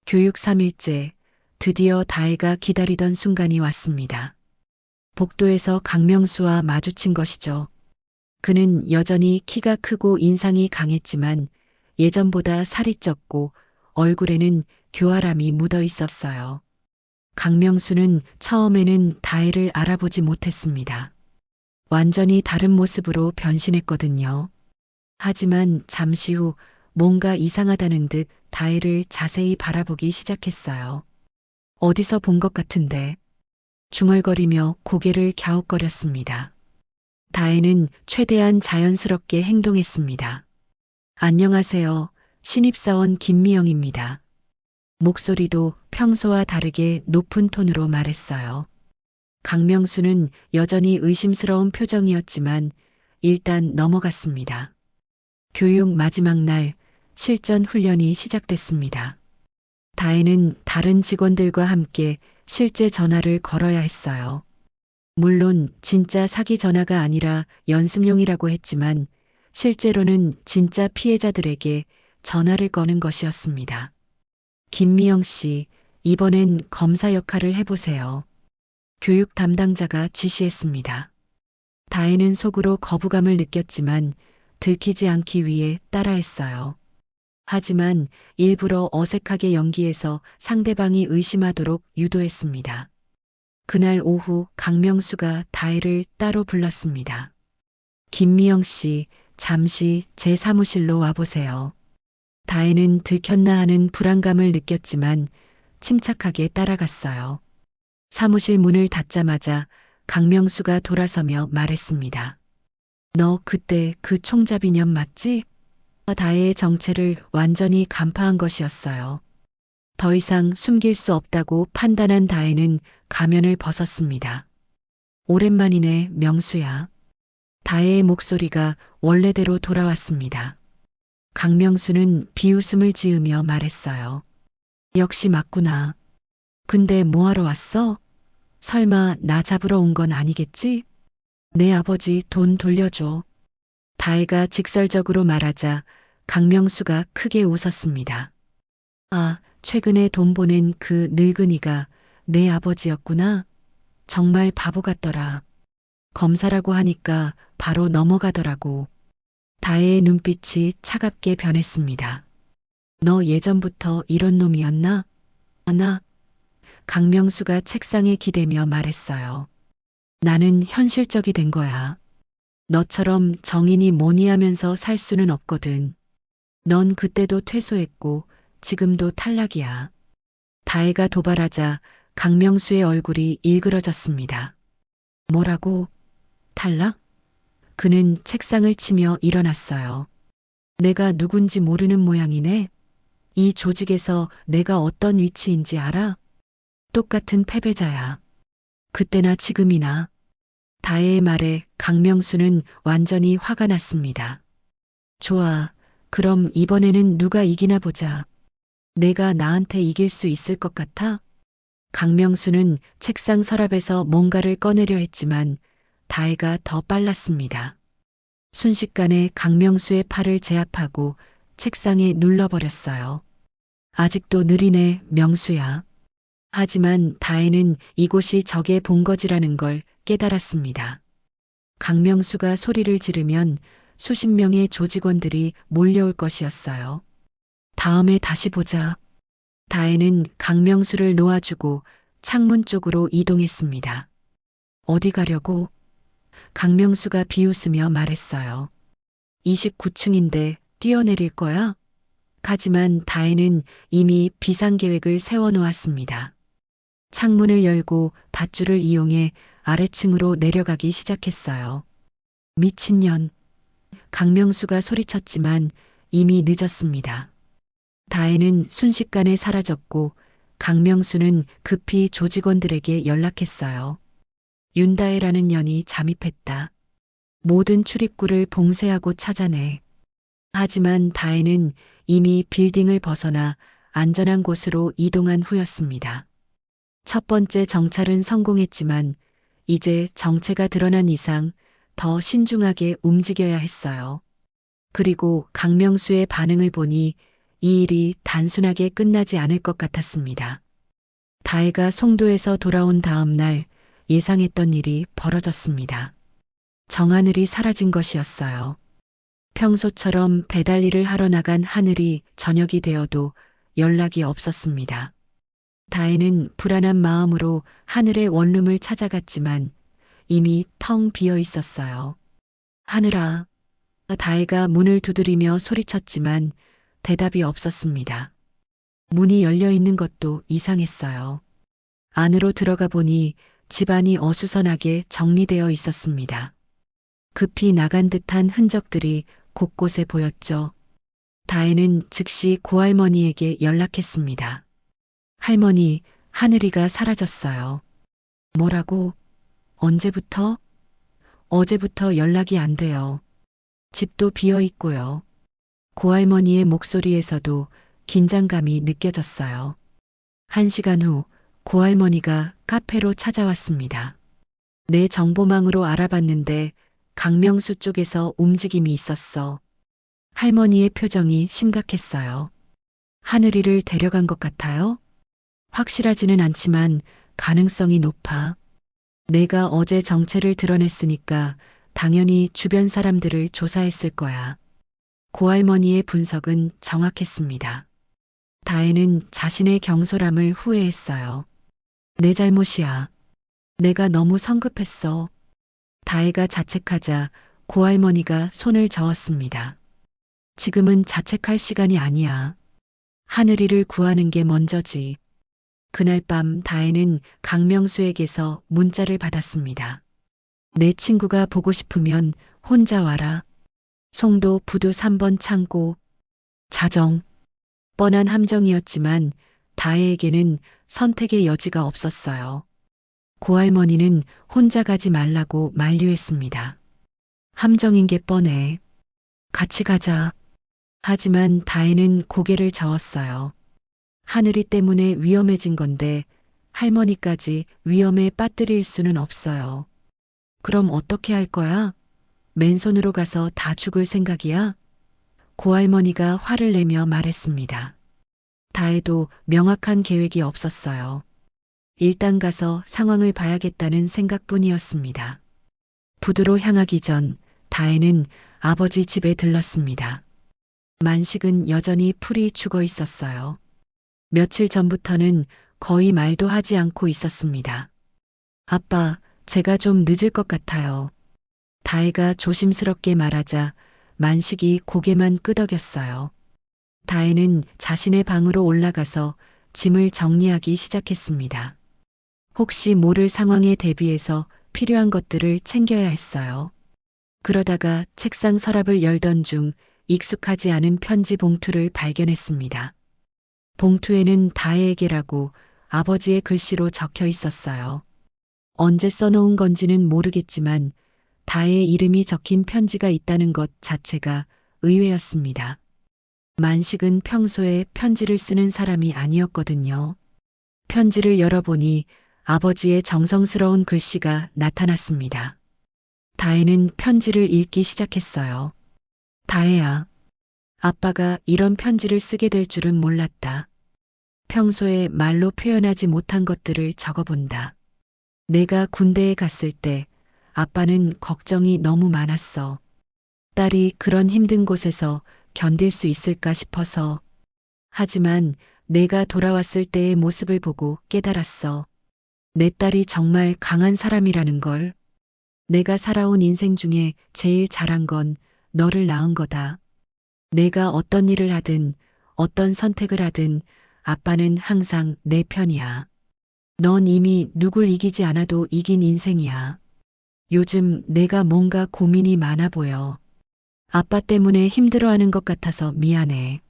교육 3일째, 드디어 다혜가 기다리던 순간이 왔습니다. 복도에서 강명수와 마주친 것이죠. 그는 여전히 키가 크고 인상이 강했지만 예전보다 살이 쪘고 얼굴에는 교활함이 묻어 있었어요. 강명수는 처음에는 다혜를 알아보지 못했습니다. 완전히 다른 모습으로 변신했거든요. 하지만 잠시 후 뭔가 이상하다는 듯 다혜를 자세히 바라보기 시작했어요. 어디서 본 것 같은데 중얼거리며 고개를 갸웃거렸습니다. 다혜는 최대한 자연스럽게 행동했습니다. 안녕하세요. 신입사원 김미영입니다. 목소리도 평소와 다르게 높은 톤으로 말했어요. 강명수는 여전히 의심스러운 표정이었지만 일단 넘어갔습니다. 교육 마지막 날 실전 훈련이 시작됐습니다. 다혜는 다른 직원들과 함께 실제 전화를 걸어야 했어요. 물론 진짜 사기 전화가 아니라 연습용이라고 했지만 실제로는 진짜 피해자들에게 전화를 거는 것이었습니다. 김미영 씨, 이번엔 검사 역할을 해보세요. 교육 담당자가 지시했습니다. 다혜는 속으로 거부감을 느꼈지만 들키지 않기 위해 따라했어요. 하지만 일부러 어색하게 연기해서 상대방이 의심하도록 유도했습니다. 그날 오후 강명수가 다혜를 따로 불렀습니다. 김미영 씨, 잠시 제 사무실로 와보세요. 다혜는 들켰나 하는 불안감을 느꼈지만 침착하게 따라갔어요. 사무실 문을 닫자마자 강명수가 돌아서며 말했습니다. 너 그때 그 총잡이 년 맞지? 다혜의 정체를 완전히 간파한 것이었어요. 더 이상 숨길 수 없다고 판단한 다혜는 가면을 벗었습니다. 오랜만이네, 명수야. 다혜의 목소리가 원래대로 돌아왔습니다. 강명수는 비웃음을 지으며 말했어요. 역시 맞구나. 근데 뭐하러 왔어? 설마 나 잡으러 온 건 아니겠지? 내 아버지 돈 돌려줘. 다혜가 직설적으로 말하자 강명수가 크게 웃었습니다. 아, 최근에 돈 보낸 그 늙은이가 내 아버지였구나. 정말 바보 같더라. 검사라고 하니까 바로 넘어가더라고. 다혜의 눈빛이 차갑게 변했습니다. 너 예전부터 이런 놈이었나? 나? 강명수가 책상에 기대며 말했어요. 나는 현실적이 된 거야. 너처럼 정인이 뭐니 하면서 살 수는 없거든. 넌 그때도 퇴소했고 지금도 탈락이야. 다혜가 도발하자 강명수의 얼굴이 일그러졌습니다. 뭐라고? 탈락? 그는 책상을 치며 일어났어요. 내가 누군지 모르는 모양이네. 이 조직에서 내가 어떤 위치인지 알아? 똑같은 패배자야. 그때나 지금이나. 다혜의 말에 강명수는 완전히 화가 났습니다. 좋아. 그럼 이번에는 누가 이기나 보자. 내가 나한테 이길 수 있을 것 같아? 강명수는 책상 서랍에서 뭔가를 꺼내려 했지만 다혜가 더 빨랐습니다. 순식간에 강명수의 팔을 제압하고 책상에 눌러버렸어요. 아직도 느리네, 명수야. 하지만 다혜는 이곳이 적의 본거지라는 걸 깨달았습니다. 강명수가 소리를 지르면 수십 명의 조직원들이 몰려올 것이었어요. 다음에 다시 보자. 다혜는 강명수를 놓아주고 창문 쪽으로 이동했습니다. 어디 가려고? 강명수가 비웃으며 말했어요. 29층인데 뛰어내릴 거야? 하지만 다혜는 이미 비상계획을 세워놓았습니다. 창문을 열고 밧줄을 이용해 아래층으로 내려가기 시작했어요. 미친년. 강명수가 소리쳤지만 이미 늦었습니다. 다혜는 순식간에 사라졌고 강명수는 급히 조직원들에게 연락했어요. 윤다혜라는 년이 잠입했다. 모든 출입구를 봉쇄하고 찾아내. 하지만 다혜는 이미 빌딩을 벗어나 안전한 곳으로 이동한 후였습니다. 첫 번째 정찰은 성공했지만 이제 정체가 드러난 이상 더 신중하게 움직여야 했어요. 그리고 강명수의 반응을 보니 이 일이 단순하게 끝나지 않을 것 같았습니다. 다혜가 송도에서 돌아온 다음 날 예상했던 일이 벌어졌습니다. 정하늘이 사라진 것이었어요. 평소처럼 배달 일을 하러 나간 하늘이 저녁이 되어도 연락이 없었습니다. 다혜는 불안한 마음으로 하늘의 원룸을 찾아갔지만 이미 텅 비어 있었어요. 하늘아. 다혜가 문을 두드리며 소리쳤지만 대답이 없었습니다. 문이 열려 있는 것도 이상했어요. 안으로 들어가 보니 집안이 어수선하게 정리되어 있었습니다. 급히 나간 듯한 흔적들이 곳곳에 보였죠. 다혜는 즉시 고할머니에게 연락했습니다. 할머니, 하늘이가 사라졌어요. 뭐라고? 언제부터? 어제부터 연락이 안 돼요. 집도 비어 있고요. 고할머니의 목소리에서도 긴장감이 느껴졌어요. 1시간 후 고할머니가 카페로 찾아왔습니다. 내 정보망으로 알아봤는데 강명수 쪽에서 움직임이 있었어. 할머니의 표정이 심각했어요. 하늘이를 데려간 것 같아요? 확실하지는 않지만 가능성이 높아. 내가 어제 정체를 드러냈으니까 당연히 주변 사람들을 조사했을 거야. 고할머니의 분석은 정확했습니다. 다혜는 자신의 경솔함을 후회했어요. 내 잘못이야. 내가 너무 성급했어. 다혜가 자책하자 고할머니가 손을 저었습니다. 지금은 자책할 시간이 아니야. 하늘이를 구하는 게 먼저지. 그날 밤 다혜는 강명수에게서 문자를 받았습니다. 내 친구가 보고 싶으면 혼자 와라. 송도 부두 3번 창고. 자정. 뻔한 함정이었지만 다혜에게는 선택의 여지가 없었어요. 고할머니는 혼자 가지 말라고 만류했습니다. 함정인 게 뻔해. 같이 가자. 하지만 다혜는 고개를 저었어요. 하늘이 때문에 위험해진 건데 할머니까지 위험에 빠뜨릴 수는 없어요. 그럼 어떻게 할 거야? 맨손으로 가서 다 죽을 생각이야? 고할머니가 화를 내며 말했습니다. 다혜도 명확한 계획이 없었어요. 일단 가서 상황을 봐야겠다는 생각뿐이었습니다. 부두로 향하기 전 다혜는 아버지 집에 들렀습니다. 만식은 여전히 풀이 죽어 있었어요. 며칠 전부터는 거의 말도 하지 않고 있었습니다. 아빠, 제가 좀 늦을 것 같아요. 다혜가 조심스럽게 말하자 만식이 고개만 끄덕였어요. 다혜는 자신의 방으로 올라가서 짐을 정리하기 시작했습니다. 혹시 모를 상황에 대비해서 필요한 것들을 챙겨야 했어요. 그러다가 책상 서랍을 열던 중 익숙하지 않은 편지 봉투를 발견했습니다. 봉투에는 다혜에게라고 아버지의 글씨로 적혀 있었어요. 언제 써놓은 건지는 모르겠지만 다혜의 이름이 적힌 편지가 있다는 것 자체가 의외였습니다. 만식은 평소에 편지를 쓰는 사람이 아니었거든요. 편지를 열어보니 아버지의 정성스러운 글씨가 나타났습니다. 다혜는 편지를 읽기 시작했어요. 다혜야, 아빠가 이런 편지를 쓰게 될 줄은 몰랐다. 평소에 말로 표현하지 못한 것들을 적어본다. 내가 군대에 갔을 때 아빠는 걱정이 너무 많았어. 딸이 그런 힘든 곳에서 견딜 수 있을까 싶어서. 하지만 내가 돌아왔을 때의 모습을 보고 깨달았어. 내 딸이 정말 강한 사람이라는 걸. 내가 살아온 인생 중에 제일 잘한 건 너를 낳은 거다. 내가 어떤 일을 하든 어떤 선택을 하든 아빠는 항상 내 편이야. 넌 이미 누굴 이기지 않아도 이긴 인생이야. 요즘 내가 뭔가 고민이 많아 보여. 아빠 때문에 힘들어하는 것 같아서 미안해.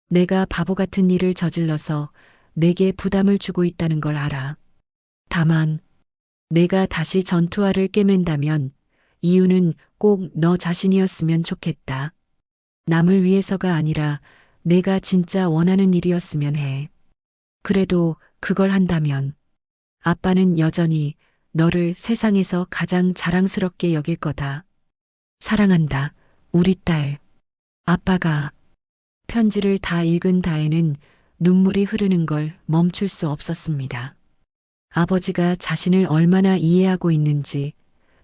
내가 바보 같은 일을 저질러서 내게 부담을 주고 있다는 걸 알아. 다만 내가 다시 전투화를 꿰맨다면 이유는 꼭 너 자신이었으면 좋겠다. 남을 위해서가 아니라 내가 진짜 원하는 일이었으면 해. 그래도 그걸 한다면 아빠는 여전히 너를 세상에서 가장 자랑스럽게 여길 거다. 사랑한다, 우리 딸. 아빠가 편지를 다 읽은 다혜는 눈물이 흐르는 걸 멈출 수 없었습니다. 아버지가 자신을 얼마나 이해하고 있는지,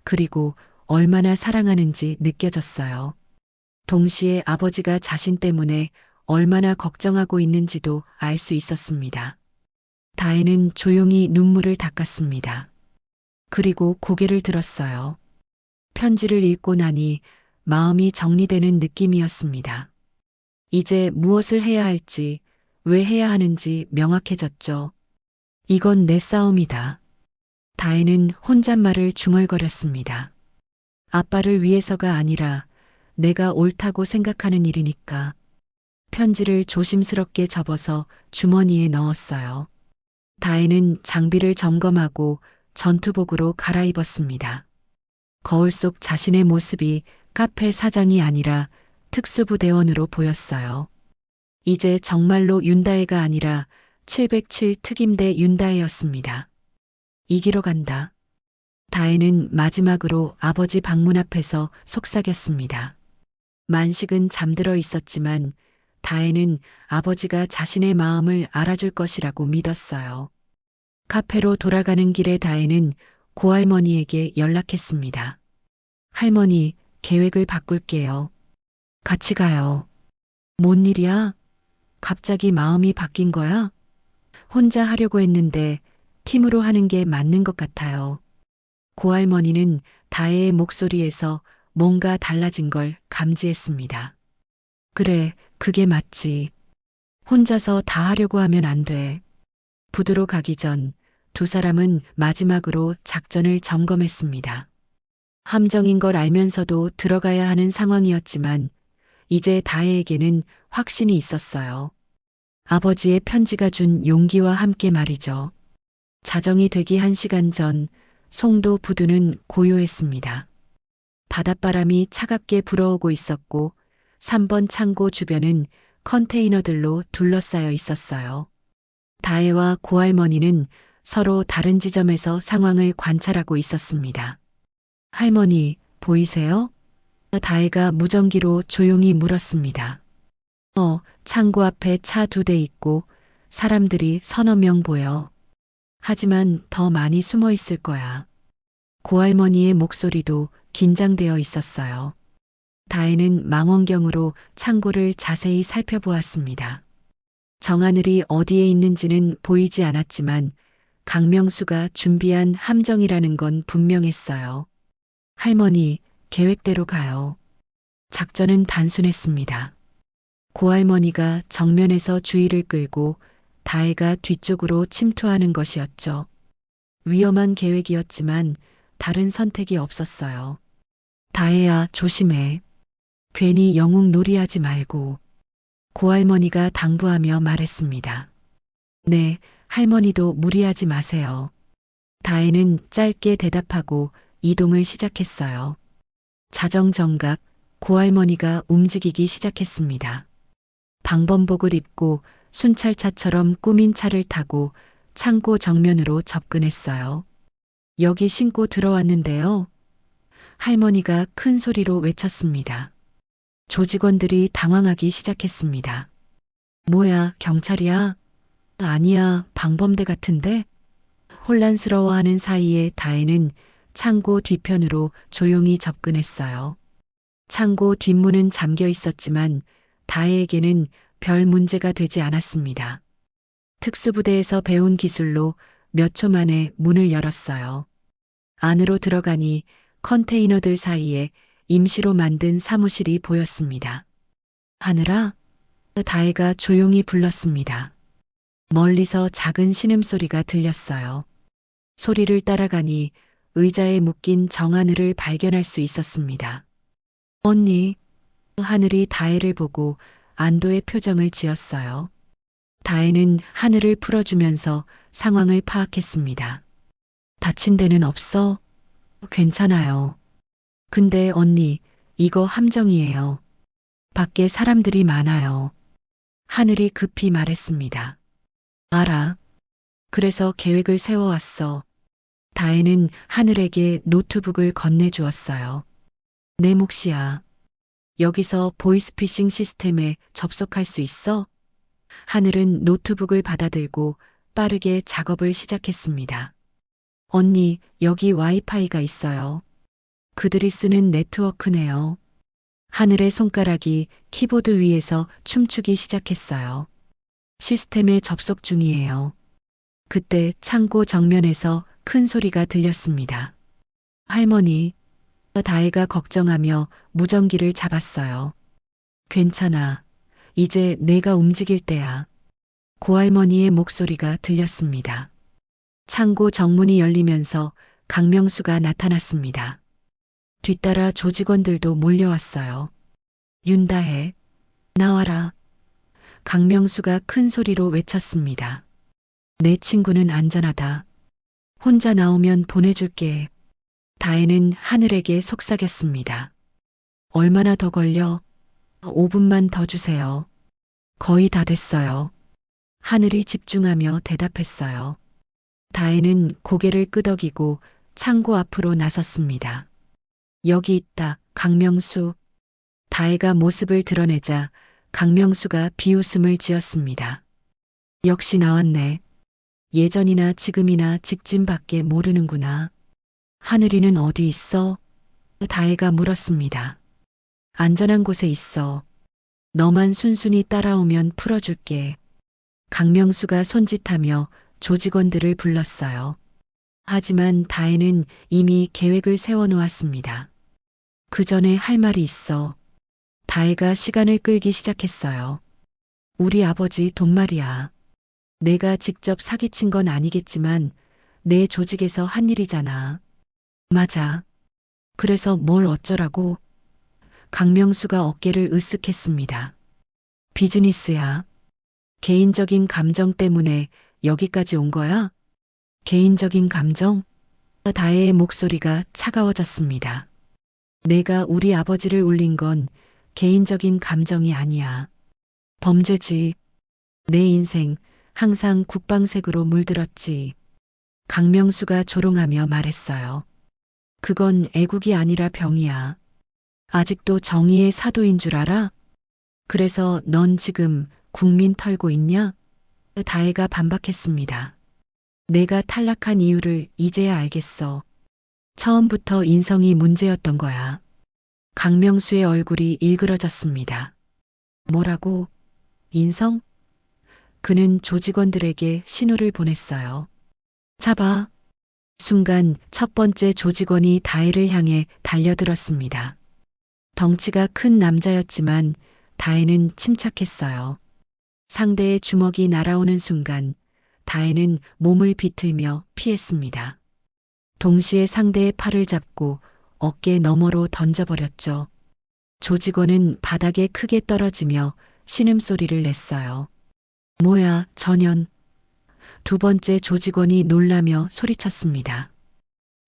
그리고 얼마나 사랑하는지 느껴졌어요. 동시에 아버지가 자신 때문에 얼마나 걱정하고 있는지도 알 수 있었습니다. 다혜는 조용히 눈물을 닦았습니다. 그리고 고개를 들었어요. 편지를 읽고 나니 마음이 정리되는 느낌이었습니다. 이제 무엇을 해야 할지, 왜 해야 하는지 명확해졌죠. 이건 내 싸움이다. 다혜는 혼잣말을 중얼거렸습니다. 아빠를 위해서가 아니라 내가 옳다고 생각하는 일이니까. 편지를 조심스럽게 접어서 주머니에 넣었어요. 다혜는 장비를 점검하고 전투복으로 갈아입었습니다. 거울 속 자신의 모습이 카페 사장이 아니라 특수부대원으로 보였어요. 이제 정말로 윤다혜가 아니라 707 특임대 윤다혜였습니다. 이기러 간다. 다혜는 마지막으로 아버지 방문 앞에서 속삭였습니다. 만식은 잠들어 있었지만 다혜는 아버지가 자신의 마음을 알아줄 것이라고 믿었어요. 카페로 돌아가는 길에 다혜는 고할머니에게 연락했습니다. 할머니, 계획을 바꿀게요. 같이 가요. 뭔 일이야? 갑자기 마음이 바뀐 거야? 혼자 하려고 했는데 팀으로 하는 게 맞는 것 같아요. 고할머니는 다혜의 목소리에서 뭔가 달라진 걸 감지했습니다. 그래, 그게 맞지. 혼자서 다 하려고 하면 안 돼. 부두로 가기 전 두 사람은 마지막으로 작전을 점검했습니다. 함정인 걸 알면서도 들어가야 하는 상황이었지만 이제 다혜에게는 확신이 있었어요. 아버지의 편지가 준 용기와 함께 말이죠. 자정이 되기 1시간 전 송도 부두는 고요했습니다. 바닷바람이 차갑게 불어오고 있었고 3번 창고 주변은 컨테이너들로 둘러싸여 있었어요. 다혜와 고할머니는 서로 다른 지점에서 상황을 관찰하고 있었습니다. 할머니, 보이세요? 다혜가 무전기로 조용히 물었습니다. 창고 앞에 차 2대 있고 사람들이 서너 명 보여. 하지만 더 많이 숨어 있을 거야. 고할머니의 목소리도 긴장되어 있었어요. 다혜는 망원경으로 창고를 자세히 살펴보았습니다. 정하늘이 어디에 있는지는 보이지 않았지만 강명수가 준비한 함정이라는 건 분명했어요. 할머니, 계획대로 가요. 작전은 단순했습니다. 고할머니가 정면에서 주의를 끌고 다혜가 뒤쪽으로 침투하는 것이었죠. 위험한 계획이었지만 다른 선택이 없었어요. 다혜야, 조심해. 괜히 영웅 놀이하지 말고. 고할머니가 당부하며 말했습니다. 네, 할머니도 무리하지 마세요. 다혜는 짧게 대답하고 이동을 시작했어요. 자정정각 고할머니가 움직이기 시작했습니다. 방범복을 입고 순찰차처럼 꾸민 차를 타고 창고 정면으로 접근했어요. 여기 신고 들어왔는데요. 할머니가 큰 소리로 외쳤습니다. 조직원들이 당황하기 시작했습니다. 뭐야, 경찰이야? 아니야, 방범대 같은데? 혼란스러워하는 사이에 다혜는 창고 뒤편으로 조용히 접근했어요. 창고 뒷문은 잠겨 있었지만 다혜에게는 별 문제가 되지 않았습니다. 특수부대에서 배운 기술로 몇 초 만에 문을 열었어요. 안으로 들어가니 컨테이너들 사이에 임시로 만든 사무실이 보였습니다. 하늘아, 다혜가 조용히 불렀습니다. 멀리서 작은 신음소리가 들렸어요. 소리를 따라가니 의자에 묶인 정하늘을 발견할 수 있었습니다. 언니, 하늘이 다혜를 보고 안도의 표정을 지었어요. 다혜는 하늘을 풀어주면서 상황을 파악했습니다. 다친 데는 없어? 괜찮아요. 근데 언니, 이거 함정이에요. 밖에 사람들이 많아요. 하늘이 급히 말했습니다. 알아. 그래서 계획을 세워왔어. 다혜는 하늘에게 노트북을 건네주었어요. 내 몫이야. 여기서 보이스피싱 시스템에 접속할 수 있어? 하늘은 노트북을 받아들고 빠르게 작업을 시작했습니다. 언니, 여기 와이파이가 있어요. 그들이 쓰는 네트워크네요. 하늘의 손가락이 키보드 위에서 춤추기 시작했어요. 시스템에 접속 중이에요. 그때 창고 정면에서 큰 소리가 들렸습니다. 할머니, 다혜가 걱정하며 무전기를 잡았어요. 괜찮아. 이제 내가 움직일 때야. 고할머니의 목소리가 들렸습니다. 창고 정문이 열리면서 강명수가 나타났습니다. 뒤따라 조직원들도 몰려왔어요. 윤다혜, 나와라. 강명수가 큰 소리로 외쳤습니다. 내 친구는 안전하다. 혼자 나오면 보내줄게. 다혜는 하늘에게 속삭였습니다. 얼마나 더 걸려? 5분만 더 주세요. 거의 다 됐어요. 하늘이 집중하며 대답했어요. 다혜는 고개를 끄덕이고 창고 앞으로 나섰습니다. 여기 있다, 강명수. 다혜가 모습을 드러내자 강명수가 비웃음을 지었습니다. 역시 나왔네. 예전이나 지금이나 직진밖에 모르는구나. 하늘이는 어디 있어? 다혜가 물었습니다. 안전한 곳에 있어. 너만 순순히 따라오면 풀어줄게. 강명수가 손짓하며 조직원들을 불렀어요. 하지만 다혜는 이미 계획을 세워놓았습니다. 그 전에 할 말이 있어. 다혜가 시간을 끌기 시작했어요. 우리 아버지 돈 말이야. 내가 직접 사기친 건 아니겠지만 내 조직에서 한 일이잖아. 맞아. 그래서 뭘 어쩌라고? 강명수가 어깨를 으쓱했습니다. 비즈니스야. 개인적인 감정 때문에 여기까지 온 거야? 개인적인 감정? 다혜의 목소리가 차가워졌습니다. 내가 우리 아버지를 울린 건 개인적인 감정이 아니야. 범죄지. 내 인생 항상 국방색으로 물들었지. 강명수가 조롱하며 말했어요. 그건 애국이 아니라 병이야. 아직도 정의의 사도인 줄 알아? 그래서 넌 지금 국민 털고 있냐? 다혜가 반박했습니다. 내가 탈락한 이유를 이제야 알겠어. 처음부터 인성이 문제였던 거야. 강명수의 얼굴이 일그러졌습니다. 뭐라고? 인성? 그는 조직원들에게 신호를 보냈어요. 잡아. 순간 첫 번째 조직원이 다혜를 향해 달려들었습니다. 덩치가 큰 남자였지만 다혜는 침착했어요. 상대의 주먹이 날아오는 순간 다혜는 몸을 비틀며 피했습니다. 동시에 상대의 팔을 잡고 어깨 너머로 던져버렸죠. 조직원은 바닥에 크게 떨어지며 신음소리를 냈어요. 뭐야, 전현. 두 번째 조직원이 놀라며 소리쳤습니다.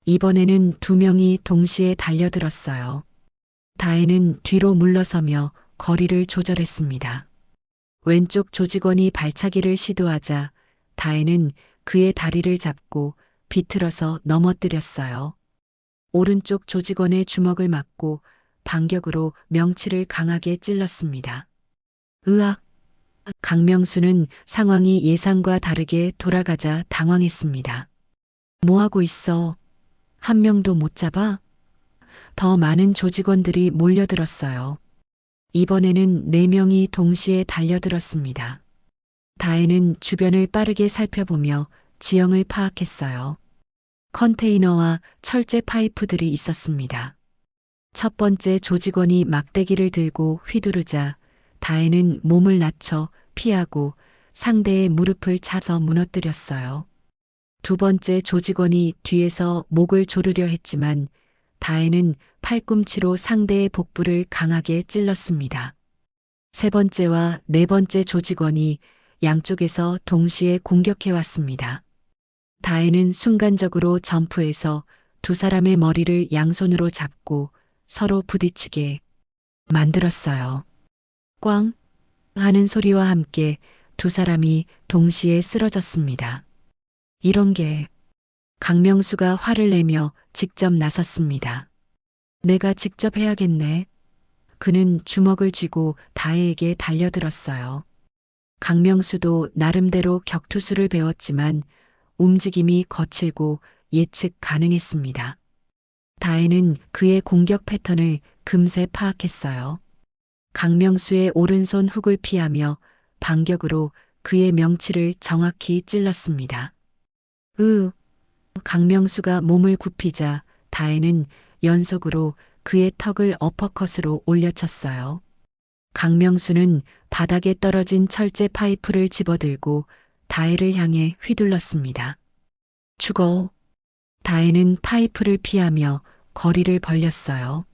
이번에는 두 명이 동시에 달려들었어요. 다혜는 뒤로 물러서며 거리를 조절했습니다. 왼쪽 조직원이 발차기를 시도하자 다혜는 그의 다리를 잡고 비틀어서 넘어뜨렸어요. 오른쪽 조직원의 주먹을 맞고 반격으로 명치를 강하게 찔렀습니다. 으악! 강명수는 상황이 예상과 다르게 돌아가자 당황했습니다. 뭐 하고 있어? 한 명도 못 잡아? 더 많은 조직원들이 몰려들었어요. 이번에는 4명이 동시에 달려들었습니다. 다혜는 주변을 빠르게 살펴보며 지형을 파악했어요. 컨테이너와 철제 파이프들이 있었습니다. 첫 번째 조직원이 막대기를 들고 휘두르자 다혜는 몸을 낮춰 피하고 상대의 무릎을 차서 무너뜨렸어요. 두 번째 조직원이 뒤에서 목을 조르려 했지만 다혜는 팔꿈치로 상대의 복부를 강하게 찔렀습니다. 세 번째와 네 번째 조직원이 양쪽에서 동시에 공격해왔습니다. 다혜는 순간적으로 점프해서 두 사람의 머리를 양손으로 잡고 서로 부딪히게 만들었어요. 꽝 하는 소리와 함께 두 사람이 동시에 쓰러졌습니다. 이런 게 강명수가 화를 내며 직접 나섰습니다. 내가 직접 해야겠네. 그는 주먹을 쥐고 다혜에게 달려들었어요. 강명수도 나름대로 격투수를 배웠지만 움직임이 거칠고 예측 가능했습니다. 다혜는 그의 공격 패턴을 금세 파악했어요. 강명수의 오른손 훅을 피하며 반격으로 그의 명치를 정확히 찔렀습니다. 강명수가 몸을 굽히자 다혜는 연속으로 그의 턱을 어퍼컷으로 올려쳤어요. 강명수는 바닥에 떨어진 철제 파이프를 집어들고 다혜를 향해 휘둘렀습니다. 죽어. 다혜는 파이프를 피하며 거리를 벌렸어요.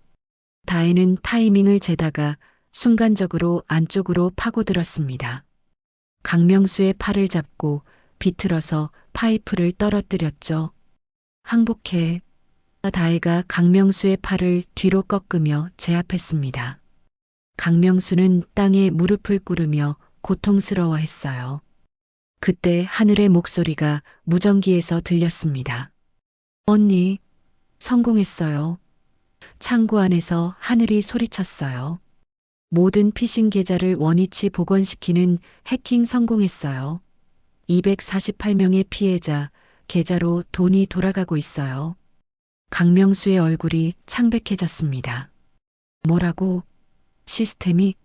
다혜는 타이밍을 재다가 순간적으로 안쪽으로 파고들었습니다. 강명수의 팔을 잡고 비틀어서 파이프를 떨어뜨렸죠. 항복해. 다혜가 강명수의 팔을 뒤로 꺾으며 제압했습니다. 강명수는 땅에 무릎을 꿇으며 고통스러워했어요. 그때 하늘의 목소리가 무전기에서 들렸습니다. 언니, 성공했어요. 창고 안에서 하늘이 소리쳤어요. 모든 피싱 계좌를 원위치 복원시키는 해킹 성공했어요. 248명의 피해자 계좌로 돈이 돌아가고 있어요. 강명수의 얼굴이 창백해졌습니다. 뭐라고? 시스템이?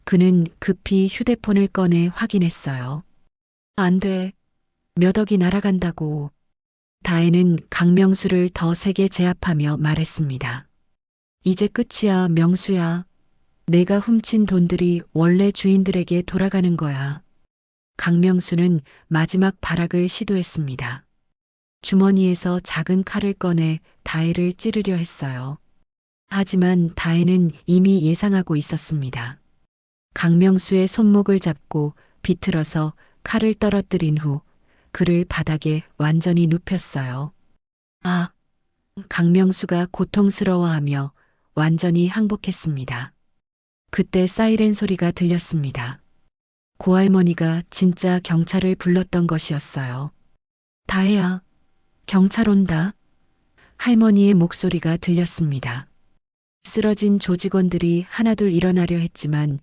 그는 급히 휴대폰을 꺼내 확인했어요. 안 돼. 몇 억이 날아간다고. 다혜는 강명수를 더 세게 제압하며 말했습니다. 이제 끝이야, 명수야. 내가 훔친 돈들이 원래 주인들에게 돌아가는 거야. 강명수는 마지막 발악을 시도했습니다. 주머니에서 작은 칼을 꺼내 다혜를 찌르려 했어요. 하지만 다혜는 이미 예상하고 있었습니다. 강명수의 손목을 잡고 비틀어서 칼을 떨어뜨린 후 그를 바닥에 완전히 눕혔어요. 아! 강명수가 고통스러워하며 완전히 항복했습니다. 그때 사이렌 소리가 들렸습니다. 고할머니가 진짜 경찰을 불렀던 것이었어요. 다혜야, 경찰 온다. 할머니의 목소리가 들렸습니다. 쓰러진 조직원들이 하나둘 일어나려 했지만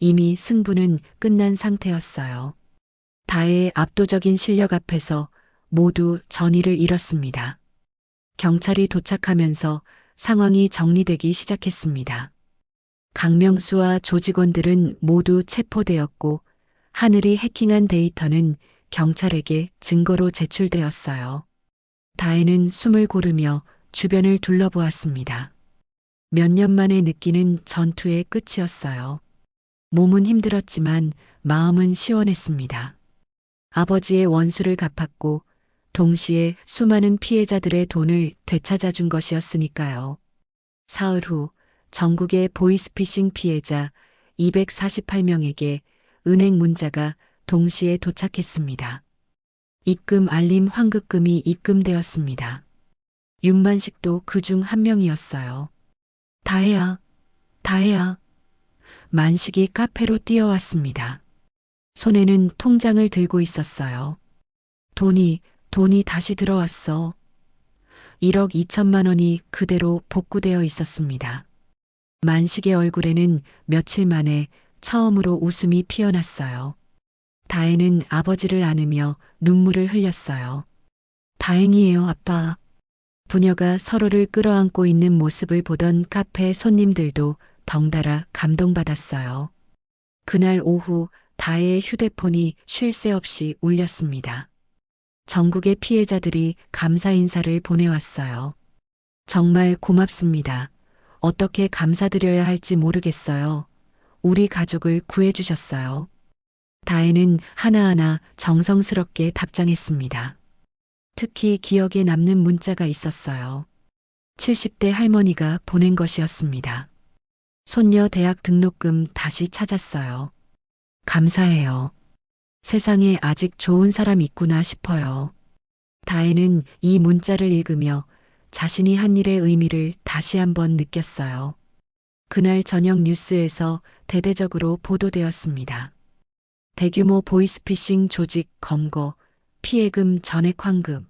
이미 승부는 끝난 상태였어요. 다혜의 압도적인 실력 앞에서 모두 전의를 잃었습니다. 경찰이 도착하면서 상황이 정리되기 시작했습니다. 강명수와 조직원들은 모두 체포되었고 하늘이 해킹한 데이터는 경찰에게 증거로 제출되었어요. 다혜는 숨을 고르며 주변을 둘러보았습니다. 몇 년 만에 느끼는 전투의 끝이었어요. 몸은 힘들었지만 마음은 시원했습니다. 아버지의 원수를 갚았고 동시에 수많은 피해자들의 돈을 되찾아준 것이었으니까요. 사흘 후 전국의 보이스피싱 피해자 248명에게 은행 문자가 동시에 도착했습니다. 입금 알림 환급금이 입금되었습니다. 윤만식도 그중 한 명이었어요. 다혜야, 다혜야. 만식이 카페로 뛰어왔습니다. 손에는 통장을 들고 있었어요. 돈이 다시 들어왔어. 1억 2천만 원이 그대로 복구되어 있었습니다. 만식의 얼굴에는 며칠 만에 처음으로 웃음이 피어났어요. 다혜는 아버지를 안으며 눈물을 흘렸어요. 다행이에요, 아빠. 부녀가 서로를 끌어안고 있는 모습을 보던 카페 손님들도 덩달아 감동받았어요. 그날 오후 다혜의 휴대폰이 쉴 새 없이 울렸습니다. 전국의 피해자들이 감사 인사를 보내왔어요. 정말 고맙습니다. 어떻게 감사드려야 할지 모르겠어요. 우리 가족을 구해주셨어요. 다혜는 하나하나 정성스럽게 답장했습니다. 특히 기억에 남는 문자가 있었어요. 70대 할머니가 보낸 것이었습니다. 손녀 대학 등록금 다시 찾았어요. 감사해요. 세상에 아직 좋은 사람 있구나 싶어요. 다혜는 이 문자를 읽으며 자신이 한 일의 의미를 다시 한번 느꼈어요. 그날 저녁 뉴스에서 대대적으로 보도되었습니다. 대규모 보이스피싱 조직 검거, 피해금 전액 환급.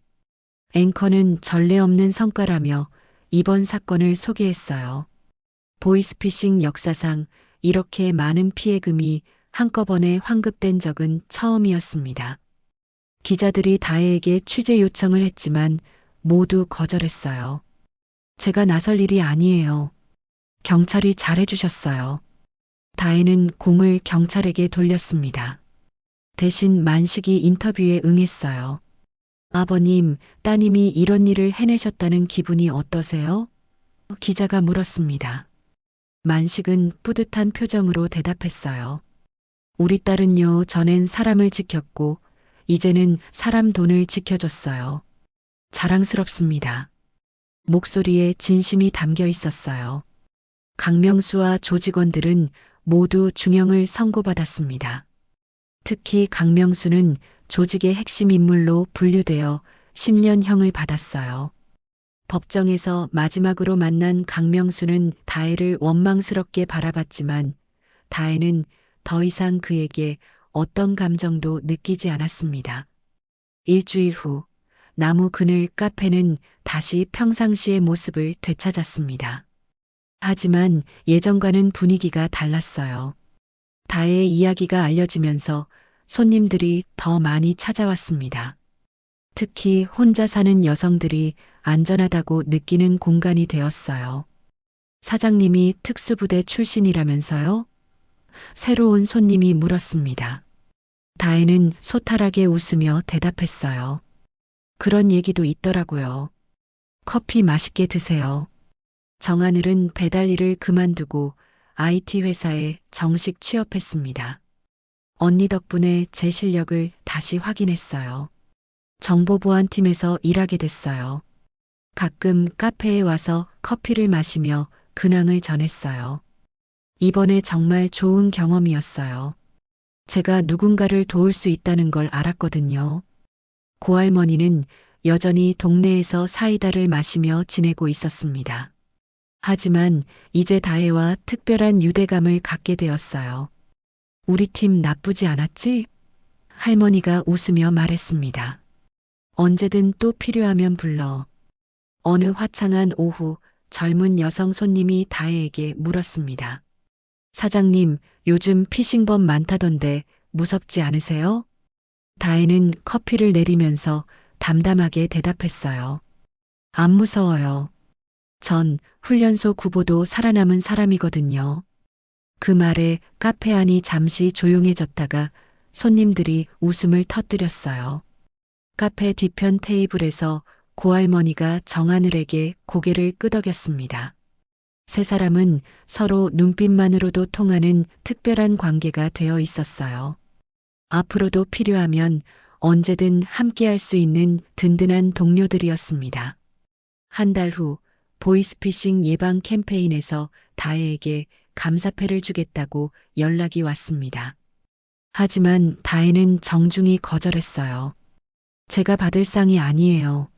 앵커는 전례 없는 성과라며 이번 사건을 소개했어요. 보이스피싱 역사상 이렇게 많은 피해금이 한꺼번에 환급된 적은 처음이었습니다. 기자들이 다혜에게 취재 요청을 했지만 모두 거절했어요. 제가 나설 일이 아니에요. 경찰이 잘해주셨어요. 다혜는 공을 경찰에게 돌렸습니다. 대신 만식이 인터뷰에 응했어요. 아버님, 따님이 이런 일을 해내셨다는 기분이 어떠세요? 기자가 물었습니다. 만식은 뿌듯한 표정으로 대답했어요. 우리 딸은요, 전엔 사람을 지켰고, 이제는 사람 돈을 지켜줬어요. 자랑스럽습니다. 목소리에 진심이 담겨 있었어요. 강명수와 조직원들은 모두 중형을 선고받았습니다. 특히 강명수는 조직의 핵심 인물로 분류되어 10년형을 받았어요. 법정에서 마지막으로 만난 강명수는 다혜를 원망스럽게 바라봤지만 다혜는 더 이상 그에게 어떤 감정도 느끼지 않았습니다. 일주일 후 나무 그늘 카페는 다시 평상시의 모습을 되찾았습니다. 하지만 예전과는 분위기가 달랐어요. 다혜의 이야기가 알려지면서 손님들이 더 많이 찾아왔습니다. 특히 혼자 사는 여성들이 안전하다고 느끼는 공간이 되었어요. 사장님이 특수부대 출신이라면서요? 새로운 손님이 물었습니다. 다혜는 소탈하게 웃으며 대답했어요. 그런 얘기도 있더라고요. 커피 맛있게 드세요. 정하늘은 배달 일을 그만두고 IT 회사에 정식 취업했습니다. 언니 덕분에 제 실력을 다시 확인했어요. 정보보안팀에서 일하게 됐어요. 가끔 카페에 와서 커피를 마시며 근황을 전했어요. 이번에 정말 좋은 경험이었어요. 제가 누군가를 도울 수 있다는 걸 알았거든요. 고할머니는 여전히 동네에서 사이다를 마시며 지내고 있었습니다. 하지만 이제 다혜와 특별한 유대감을 갖게 되었어요. 우리 팀 나쁘지 않았지? 할머니가 웃으며 말했습니다. 언제든 또 필요하면 불러. 어느 화창한 오후 젊은 여성 손님이 다혜에게 물었습니다. 사장님, 요즘 피싱범 많다던데 무섭지 않으세요? 다혜는 커피를 내리면서 담담하게 대답했어요. 안 무서워요. 전 훈련소 구보도 살아남은 사람이거든요. 그 말에 카페 안이 잠시 조용해졌다가 손님들이 웃음을 터뜨렸어요. 카페 뒤편 테이블에서 고할머니가 정하늘에게 고개를 끄덕였습니다. 세 사람은 서로 눈빛만으로도 통하는 특별한 관계가 되어 있었어요. 앞으로도 필요하면 언제든 함께할 수 있는 든든한 동료들이었습니다. 한 달 후 보이스피싱 예방 캠페인에서 다혜에게 감사패를 주겠다고 연락이 왔습니다. 하지만 다혜는 정중히 거절했어요. 제가 받을 상이 아니에요.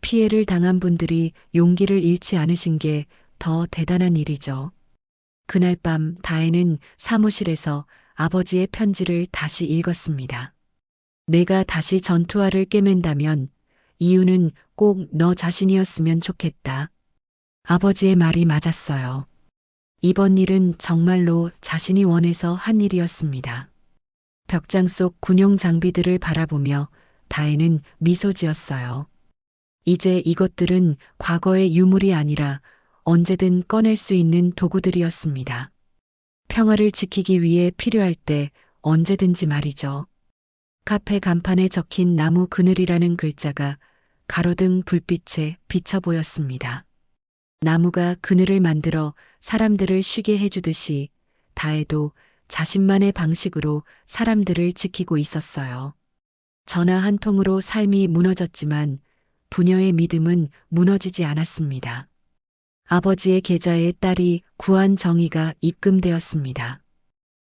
피해를 당한 분들이 용기를 잃지 않으신 게 더 대단한 일이죠. 그날 밤 다혜는 사무실에서 아버지의 편지를 다시 읽었습니다. 내가 다시 전투화를 꿰맨다면 이유는 꼭 너 자신이었으면 좋겠다. 아버지의 말이 맞았어요. 이번 일은 정말로 자신이 원해서 한 일이었습니다. 벽장 속 군용 장비들을 바라보며 다혜는 미소 지었어요. 이제 이것들은 과거의 유물이 아니라 언제든 꺼낼 수 있는 도구들이었습니다. 평화를 지키기 위해 필요할 때 언제든지 말이죠. 카페 간판에 적힌 나무 그늘이라는 글자가 가로등 불빛에 비쳐 보였습니다. 나무가 그늘을 만들어 사람들을 쉬게 해주듯이 다혜도 자신만의 방식으로 사람들을 지키고 있었어요. 전화 한 통으로 삶이 무너졌지만 부녀의 믿음은 무너지지 않았습니다. 아버지의 계좌에 딸이 구한 정의가 입금되었습니다.